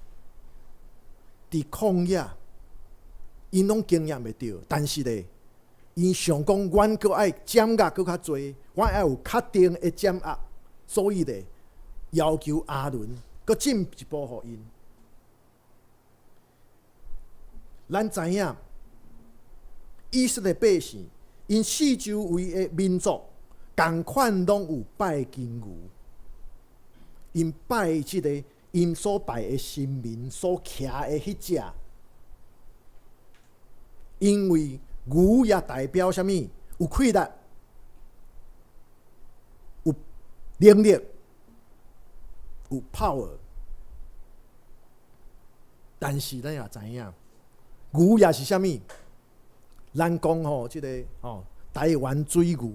伫旷野，因拢经验会到，但是咧，因想讲，阮阁爱掌握阁较侪，阮爱有确定的掌握，所以咧，要求亚伦阁进一步互因。咱知影，以色列百姓因四周围的民族。同款拢有拜金牛，因拜即个因所拜的神明所徛的迄只，因为牛也代表啥物？有气力，有能力，有 power。但是咱也知影，牛也是啥物？咱讲吼，即个台湾水牛。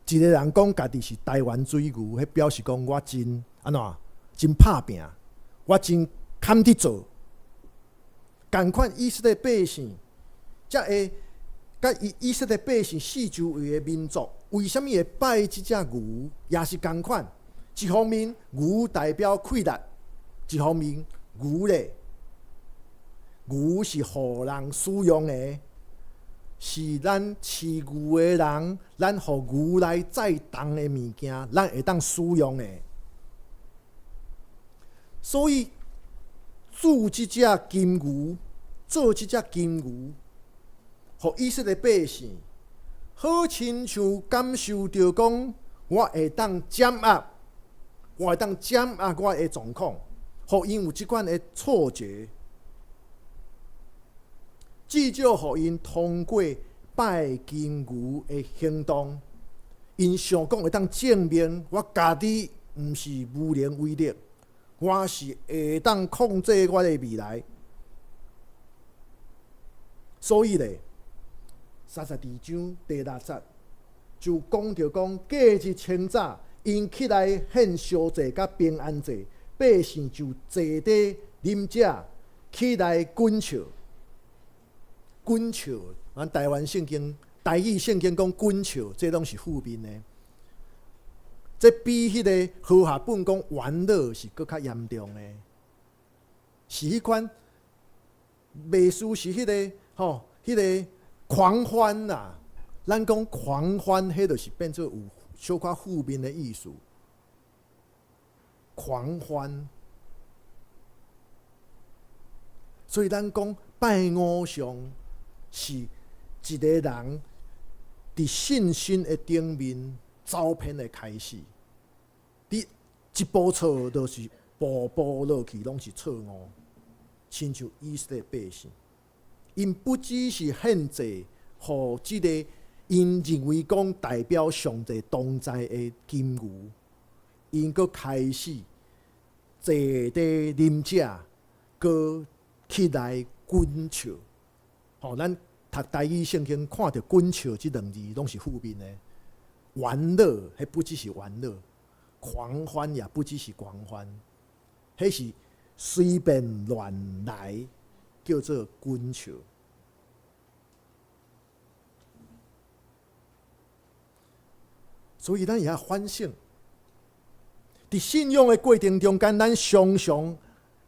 一个人讲家己是台湾水牛，迄表示讲我真安怎，真拍拼，我真堪去做。同款以色列百姓，才会甲以色列百姓四周围的民族，为什么会拜即只牛？也是同款。一方面，牛代表气力；一方面，牛是互人使用的。是咱饲牛的人，咱互牛来载重的物件，咱会当使用的。所以，铸即只金牛，做即只金牛，互以色列百姓，好亲像感受到讲，我会当掌握，我会当掌握我的状况，互因有即款的错觉。至少互因通过拜金牛的行动，因想讲会当证明我家己毋是无能为力，我是会当控制我的未来。所以咧，32章第6节就讲着讲，过日清早，因起来献烧祭甲平安祭，百姓就坐地啉食，起来滚笑。滚笑，咱台湾圣经、台语圣经讲滚笑，这拢是负面的。这比迄个和合本讲玩乐是搁较严重的，是迄款袂输是迄个迄个狂欢啦。咱讲狂欢，迄就是变做有小可负面的意思。狂欢，所以咱讲拜偶像是一个人伫信心的顶面走偏的开始。你一步错，就是步步落去，拢是错误。亲像以色列百姓，因不只是献祭，互即个因认为讲代表上帝同在的金牛，因佫开始坐地啉食，佫起来滚笑。咱读台语圣经看到滚笑这2字，拢是负面的。玩乐，迄不只是玩乐；狂欢也不只是狂欢，迄是随便乱来，叫做滚笑。所以咱也要反省，伫信仰的过程中间，咱常常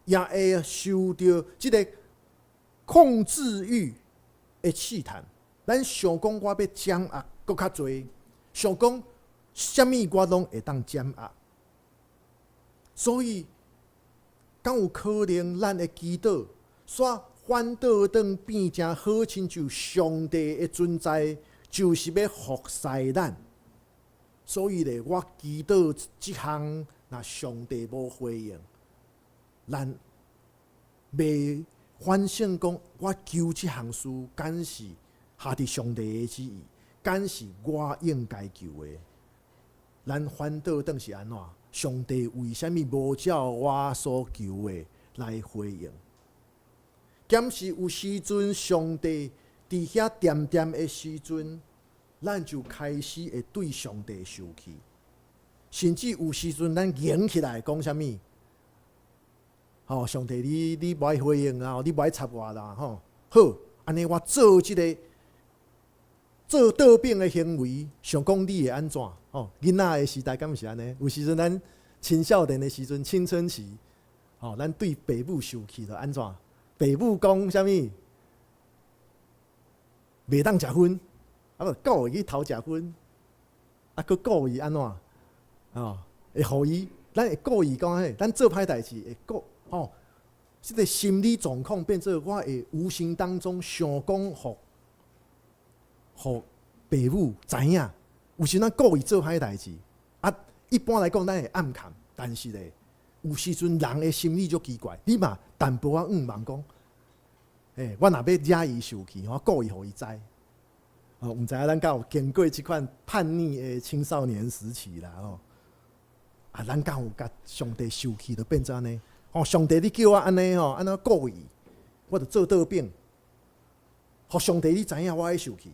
也会受到即个控制欲的试探。咱想讲我要掌握搁较侪，想讲啥物我拢会当掌握。所以，敢有可能咱的祈祷煞反倒转变成好亲像上帝的存在，就是要服侍咱。所以咧，我祈祷即项，若上帝无回应，咱袂反省讲，我求即项事，敢是下伫上帝的旨意，敢是我应该求的？咱反倒转是安怎？上帝为虾米无照我所求的来回应？检视有时阵，上帝伫遐点点的时阵，咱就开始会对上帝生气，甚至有时阵咱硬起来讲啥物？上帝你无爱回应啊，你无爱插我啦，好，安尼我做即个做倒饼的行为，想讲你会安怎？囡仔的时代敢毋是安尼？有时阵咱青少年的时阵，青春期，咱对爸母生气就安怎？爸母讲啥物？袂当食薰。故意去偷食薰，佫故意安怎？会互伊，咱会故意讲咱做歹代志，会即个心理状况变做我会无形当中想讲互爸母知影，有时咱故意做歹代志，一般来讲咱会暗藏，但是咧，有时阵人的心理足奇怪，你嘛淡薄仔茫讲，我若要惹伊生气，我故意互伊知。毋知影咱敢有经过即款叛逆的青少年时期啦？咱敢有甲上帝生气，就变做安尼。上帝你叫我安尼安怎故意，我就做倒饼，互上帝你知影我爱生气。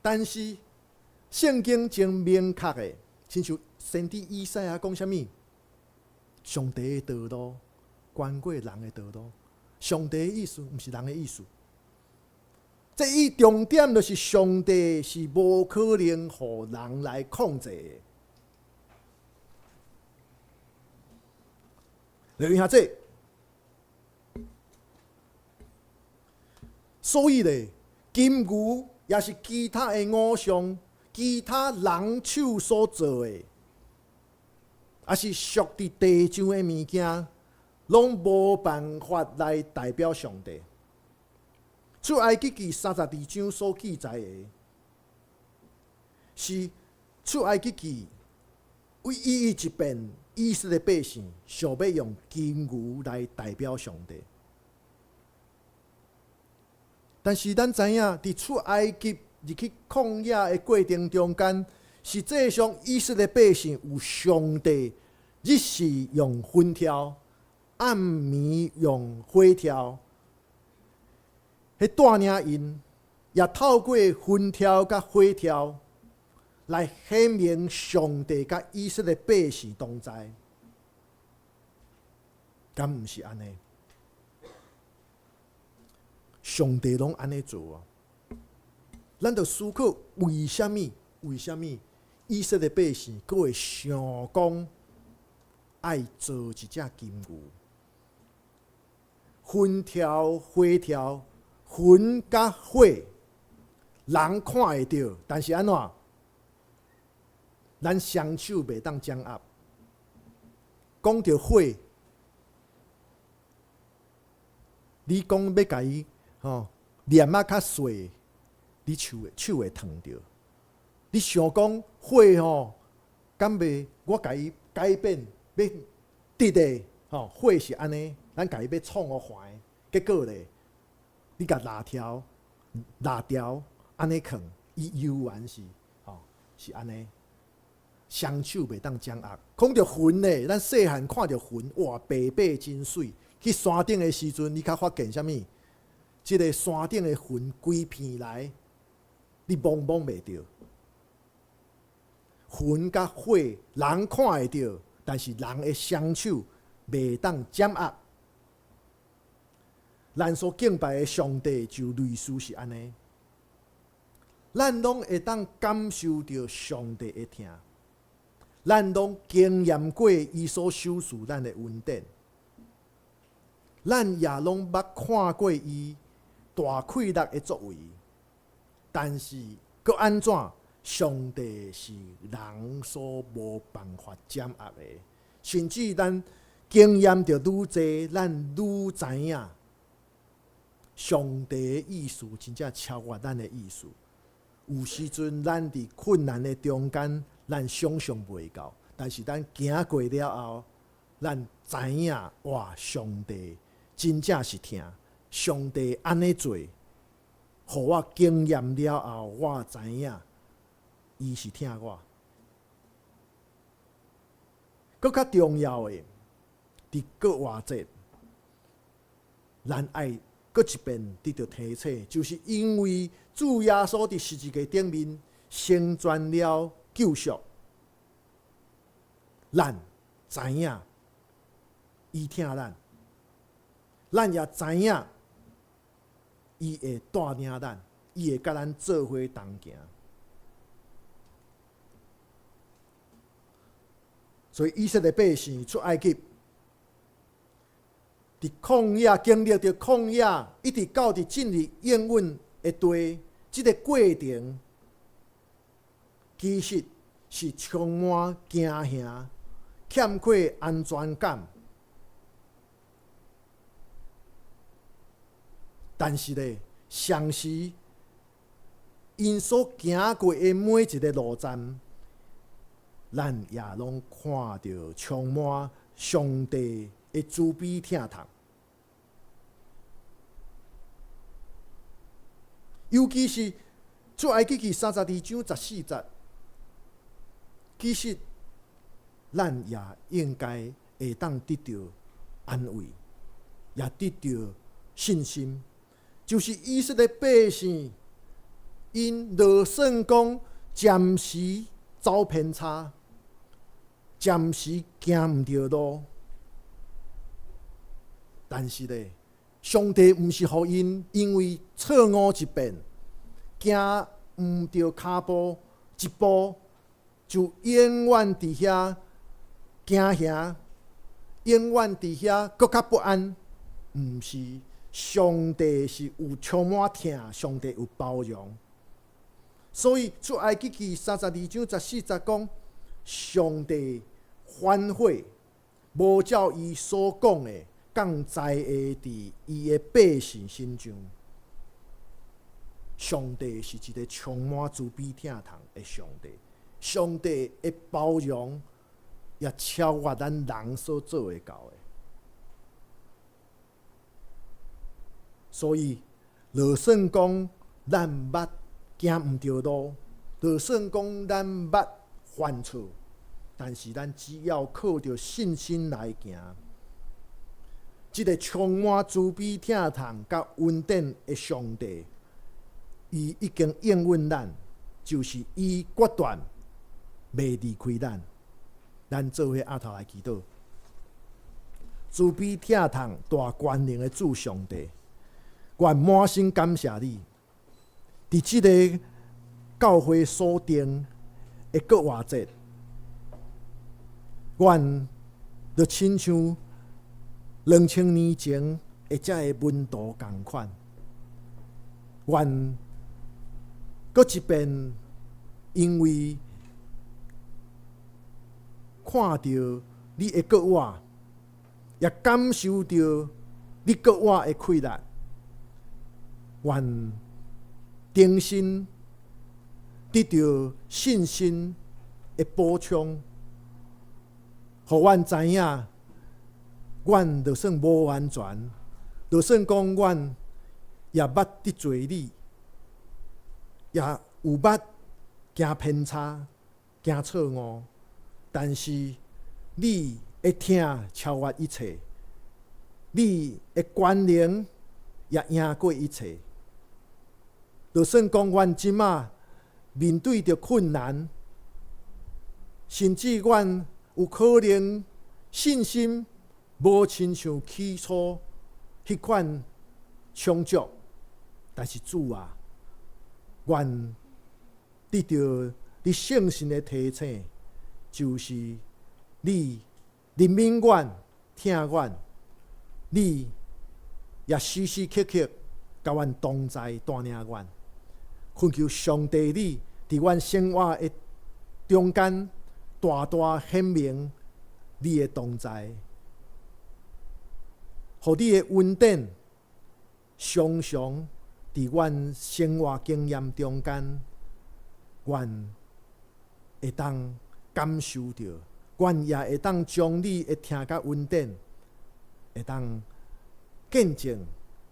但是圣经真明确的，亲像先知以赛亚讲啥物？上帝的道路关过人的道路，上帝的意思毋是人的意思。这一重点就是上帝是无可能互人来控制的。留意下这，所以咧，金牛也是其他的偶像，其他人手所做的，也是属伫地上的物件，拢无办法来代表上帝。出埃及记32章所记载的，是出埃及记唯一一遍以色列百姓想要用金牛来代表上帝。但是咱知影，伫出埃及入去旷野的过程中间，实际上以色列百姓有上帝日时用风条，暗暝用火条，迄带领因，也透过风条甲火条来显明上帝甲以色列百姓同在。敢毋是安尼？上帝拢安尼做啊！咱着思考为什么以色列百姓佫会想讲爱做一只金牛？风条、火条，风甲火，人看会到，但是安怎？咱双手袂当掌握。讲到火，你讲要甲伊念啊较细，你手会烫着。你想讲火敢袂我甲伊改变，要直的火是安尼，咱甲伊要创互坏，结果咧，你甲拉条安尼放，伊犹原是安尼。双手袂当掌握，讲到云咧，咱细汉看到云，哇，白白真水。去山顶的时阵，你较发现啥物？即个山顶的云规片来，你摸袂着。云甲火，人看会着，但是人的双手袂当掌握。咱所敬拜的上帝就类似是安尼，咱拢会当感受到上帝的疼。咱拢经验过伊所收赐咱的恩典，咱也拢捌看过伊大快乐的作为，但是佮安怎？上帝是人所无办法掌握的，甚至咱经验着愈济，咱愈知影，上帝的意思真正超越咱的意思。有时阵咱伫困难的中间，咱想象袂到，但是咱行过了后，咱知影哇，上帝真正是疼，上帝安尼做，互我经验了后，我知影伊是疼我。搁较重要的，伫国外节，咱爱搁一遍得到提醒，就是因为主耶稣伫十字架顶面成全了救赎，咱知影伊疼咱，咱也知影伊会带领咱，伊会甲咱做伙同行。所以以色列百姓出埃及，伫旷野经历着旷野，一直到伫进入应允的地，这个过程其实是充满惊吓、欠缺安全感。但是咧，上时因所行过的每一个路站，咱也拢看到充满上帝的慈悲疼痛。尤其是出埃及记32章14节，其实咱也应该会当得到安慰，也得到信心。就是以色列百姓因落算讲暂时走偏差，暂时行毋着路，但是咧，上帝毋是互因为错误一遍，行毋着骹步一步，就永远伫遐惊吓，永远伫遐搁较不安。毋是，上帝是有充满疼，上帝有包容。所以出埃及记32章14节讲，上帝反悔，无照伊所讲的降灾的伫伊的百姓心中。上帝是一个充满慈悲疼痛的上帝，上帝的包容也超越咱人所做会到的。所以，就算讲咱捌行毋着路，就算讲咱捌犯错，但是咱只要靠着信心来行，这个充满慈悲、疼痛、甲恩典的上帝，伊已经应允咱，就是伊决断袂离开咱。咱做伙压头来祈祷，慈悲、疼痛、大权能的主上帝，愿满心感谢你，伫即个教会所定的国外节，愿就亲像2000年前的这个温度同款，愿搁一遍因为看到你的国外，也感受到你国外的快乐，愿重新得到信心的补充，互阮知影，阮就算无完全，就算讲阮也捌得罪你，也有捌行偏差、行错误，但是你的疼超越一切，你的权能也赢过一切。就算讲阮即马面对着困难，甚至阮有可能信心无亲像起初迄款充足，但是主啊，愿得到你圣神的提醒，就是你怜悯阮、疼阮，你也时时刻刻甲阮同在带领阮。恳求上帝你伫阮生活的中间大大显明你的同在，互你的恩典常常伫阮生活经验中间，阮会当感受到，阮也会当将你的疼甲恩典，会当见证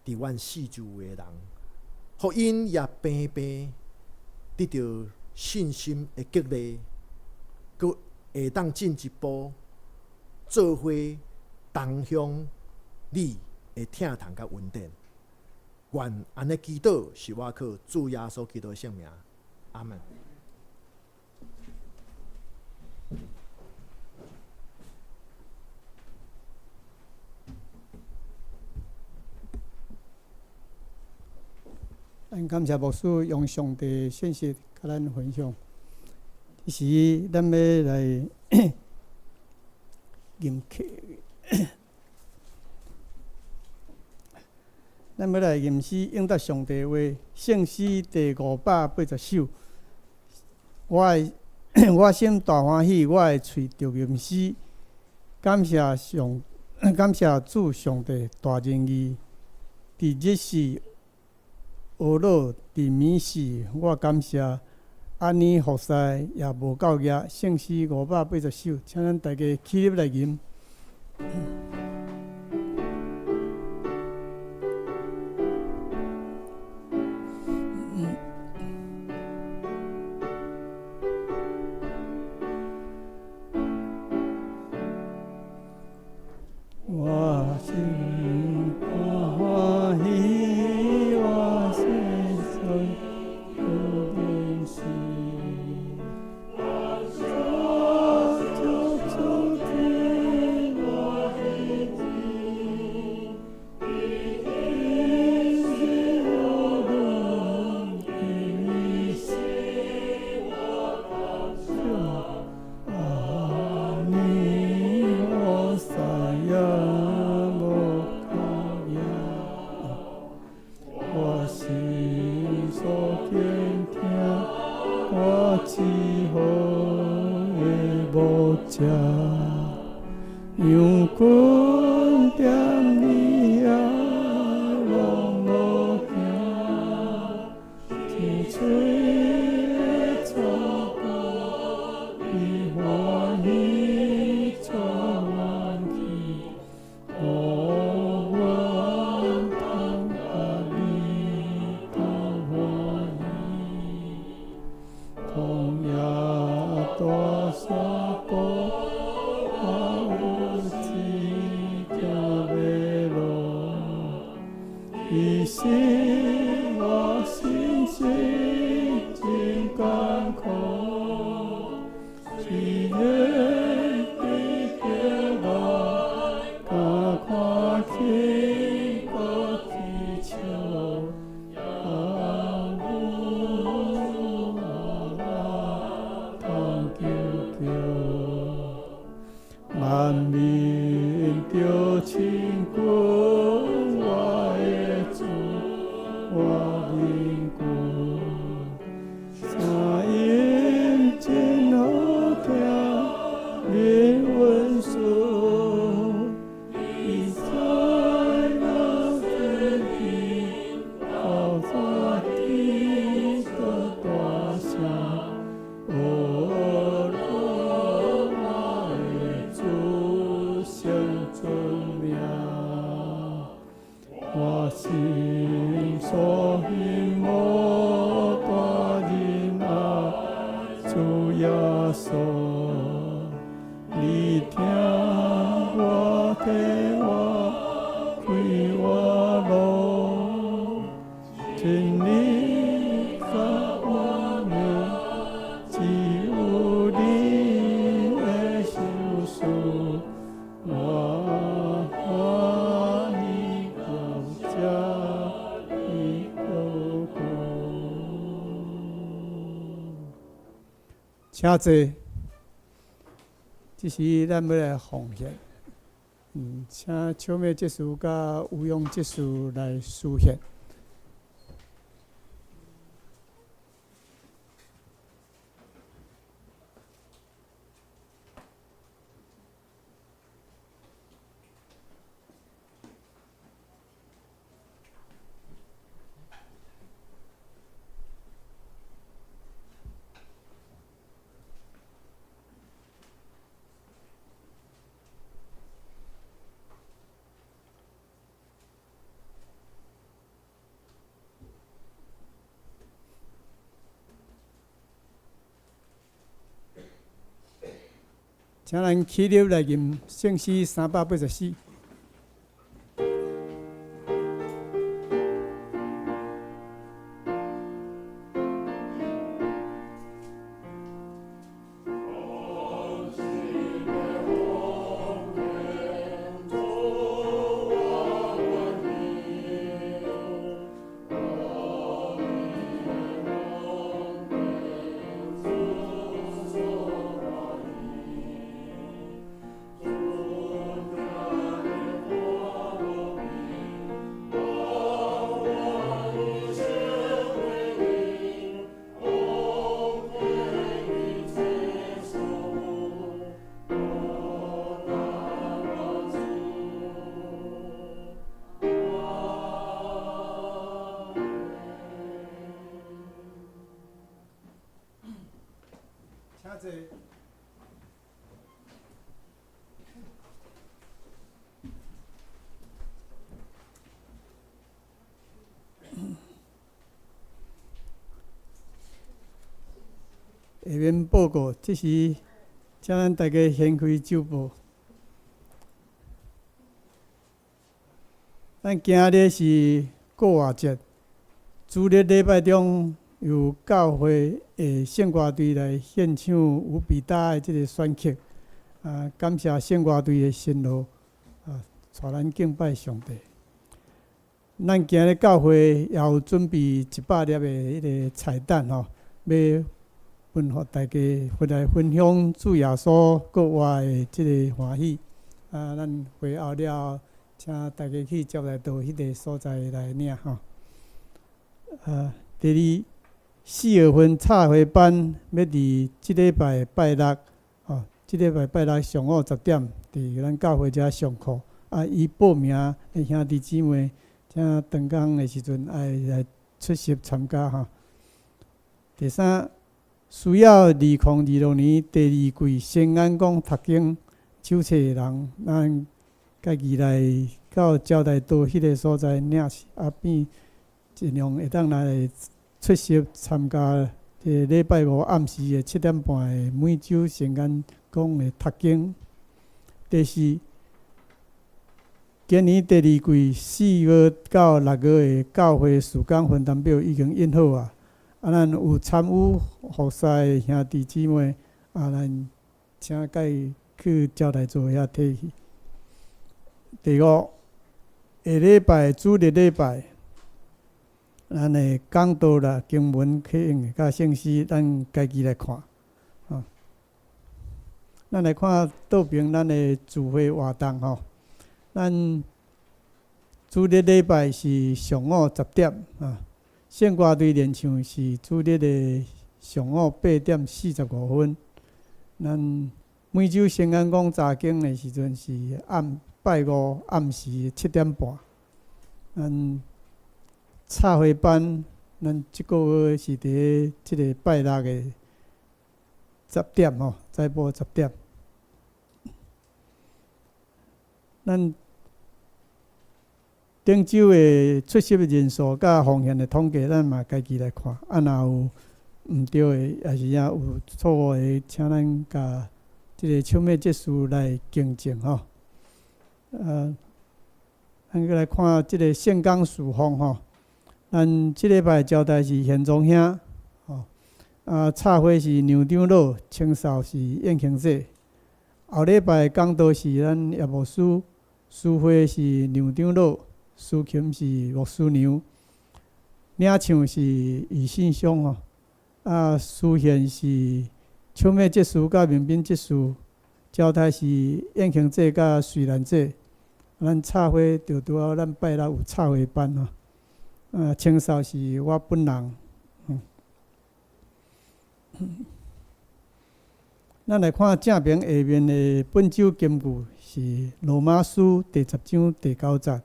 伫阮四周的人。互因也平平得到信心的激励，佮会当进一步做伙同向你的疼痛甲恩典。愿安尼祈祷是我靠主耶稣基督的圣名，阿门。咱感谢牧师用上帝信息甲咱分享。这时咱要来吟咱要来吟诗应答上帝话，圣诗第580首。我心大欢喜，我的喙着吟诗，感谢主上帝大仁义。伫日时学老伫暝时，我感谢安尼服侍也无够额。圣诗580首，请咱大家起立来吟。我心欢喜，我心存不变心。主听我的经，你是我梦，你是我感受，啊，你我撒呀。我心所见听，我只好的无遮，阳光点你啊，拢无惊，天吹草高，你欢喜做欢喜，我空也多少波，我有志行袂落，伊是我心情真艰苦，虽然比叫我敢看起个祈求。万民着亲近我的主，我灵魂，声音真好听，灵温顺，伊在那天边，好在天的大声。我心所希望大人啊，主耶稣，你听我替我开我路，真理甲我命，只有你的救赎，我请坐，这是咱要来奉献。请秋妹结束甲吴勇结束来书献。请咱起立来吟圣诗384。下面报告，这是请咱大家掀开周报。咱今日是国外节，主日礼拜中由教会的圣歌队来献唱无比大的这个选曲，感谢圣歌队的辛劳，带咱敬拜上帝。咱今日教会也有准备100粒的迄个彩蛋吼，要分予大家回来分享主耶稣国外的即个欢喜。咱会后了，请大家去接来到迄个所在来领吼。第4月份插会班要伫即礼拜拜六，即礼拜拜六上午10点，伫咱教会遮上课。伊报名的兄弟姊妹，请长工的时阵爱来出席参加吼。第3。需要2026年第2季新眼光读经手册的人，咱家己来到招待道迄个所在领，便尽量会当来出席参加这礼拜五暗时的7点半的每周圣安宫的读经。第四，今年第二季4月到6月的教会事工分担表已经印好啊。咱有参与服侍的兄弟姊妹咱请介去招待所遐摕去。第五，下礼拜主日礼拜，咱的讲道啦、经文启应甲信息，咱家己来看。咱来看倒边咱的聚会活动咱主日礼拜是上午10点献歌队练唱是主日的上午8点45分。咱每周圣安宫查经的时阵是拜五暗时7点半。咱插花班，咱即个月是伫即个拜六的10点早晡10点。咱顶周的出席的人数甲奉献的统计，咱嘛家己来看。若有毋对的，也是有错误的，请咱甲即个唱美结束来更正咱再来看即个圣港事奉咱即礼拜招待是贤宗兄插花是牛长老，清扫是燕庆姐。后礼拜讲道是咱叶牧师，书会是牛长老，司琴是牧师娘，领唱是余信兄司献是唱美结束甲民兵结束，招待是燕庆姐甲瑞兰姐。咱插花就拄好，咱拜六有插花班清扫是我本人。咱来看正面下面的本周金句是罗马书第10章第9节，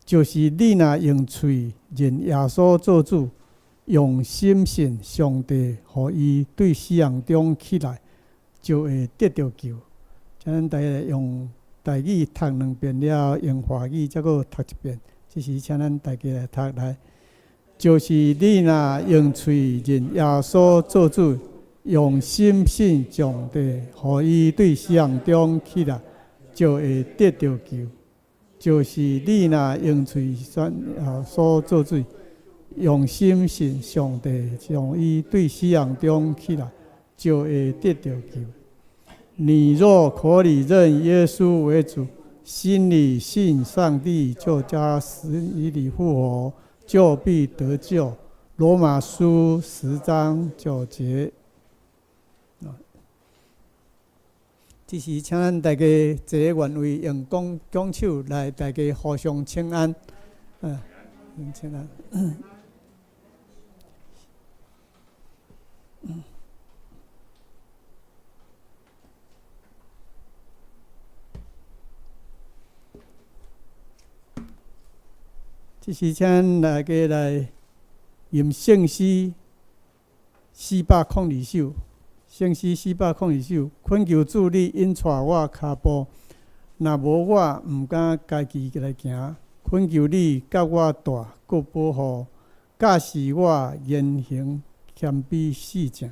就是你若用嘴认耶稣做主，用心信上帝，互伊对死人中起来，就会得到救。请咱大家用台语读2遍了，用华语再搁读1遍。这是请咱大家来读来，就是你若用嘴认耶稣做主，用心信上帝，互伊对死人中起来，就会得到救。就是你若用嘴宣耶稣做主，用心信上帝，让伊对死人中起来，就会得到救。你若可以认耶稣为主，心里信上帝，就将死里复活，就必得救。罗马书10章9节。这是请咱大家坐个原位，用讲手来大家互相请安。请安。这是请大家来吟圣诗402首，圣诗402首。恳求主你引带我脚步，若无我毋敢家己来行。恳求你甲我大，搁保护，教示我言行谦卑细正，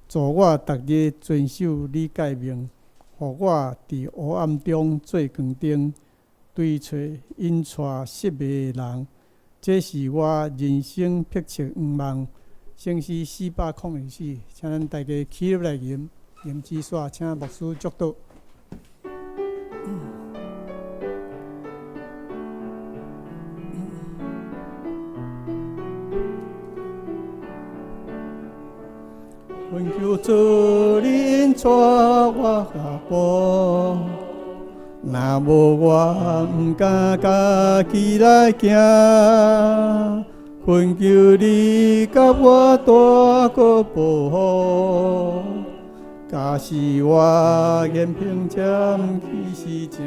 助我逐日遵守你诫命，互我伫黑暗中做光灯，对找引带失迷的人。这是我人生迫切愿望。圣诗402首，请咱大家起立来吟之煞，请牧师祝祷。恳求主领带我脚步，若无我毋敢家己来行。恳求你甲我大个保护，教示我言平常去实正。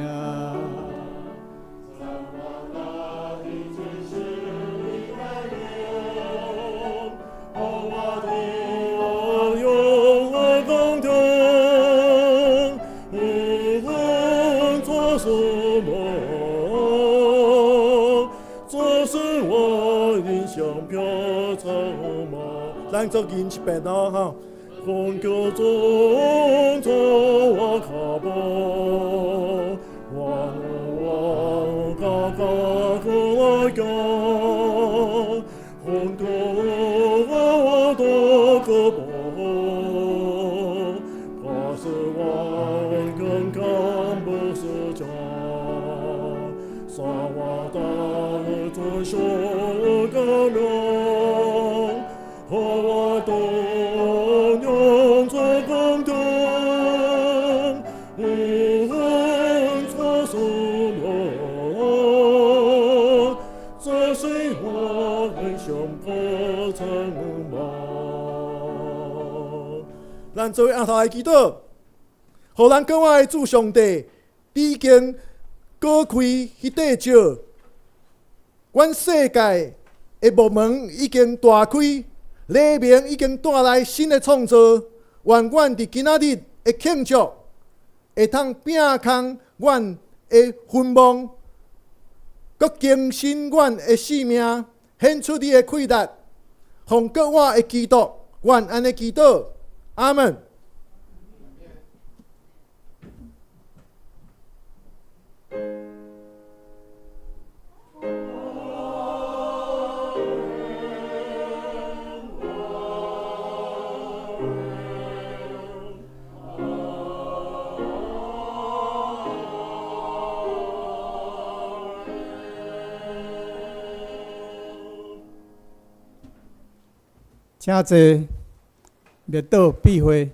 咱做人一遍哦，吼。红歌中作我卡波，我嘎嘎个哟，红歌我多个波，怕是我更看不是家，萨瓦达做手个了，和我多。咱做下头来祈祷，互咱各位主上帝已经割开迄块石，阮世界的幕门已经大开，黎明已经带来新的创造。愿阮伫今仔日的庆祝，会通摒空阮的坟墓，搁更新阮的性命，献出你的气力，奉各我的基督，愿安尼祈祷。阿门。请坐，列岛闭会。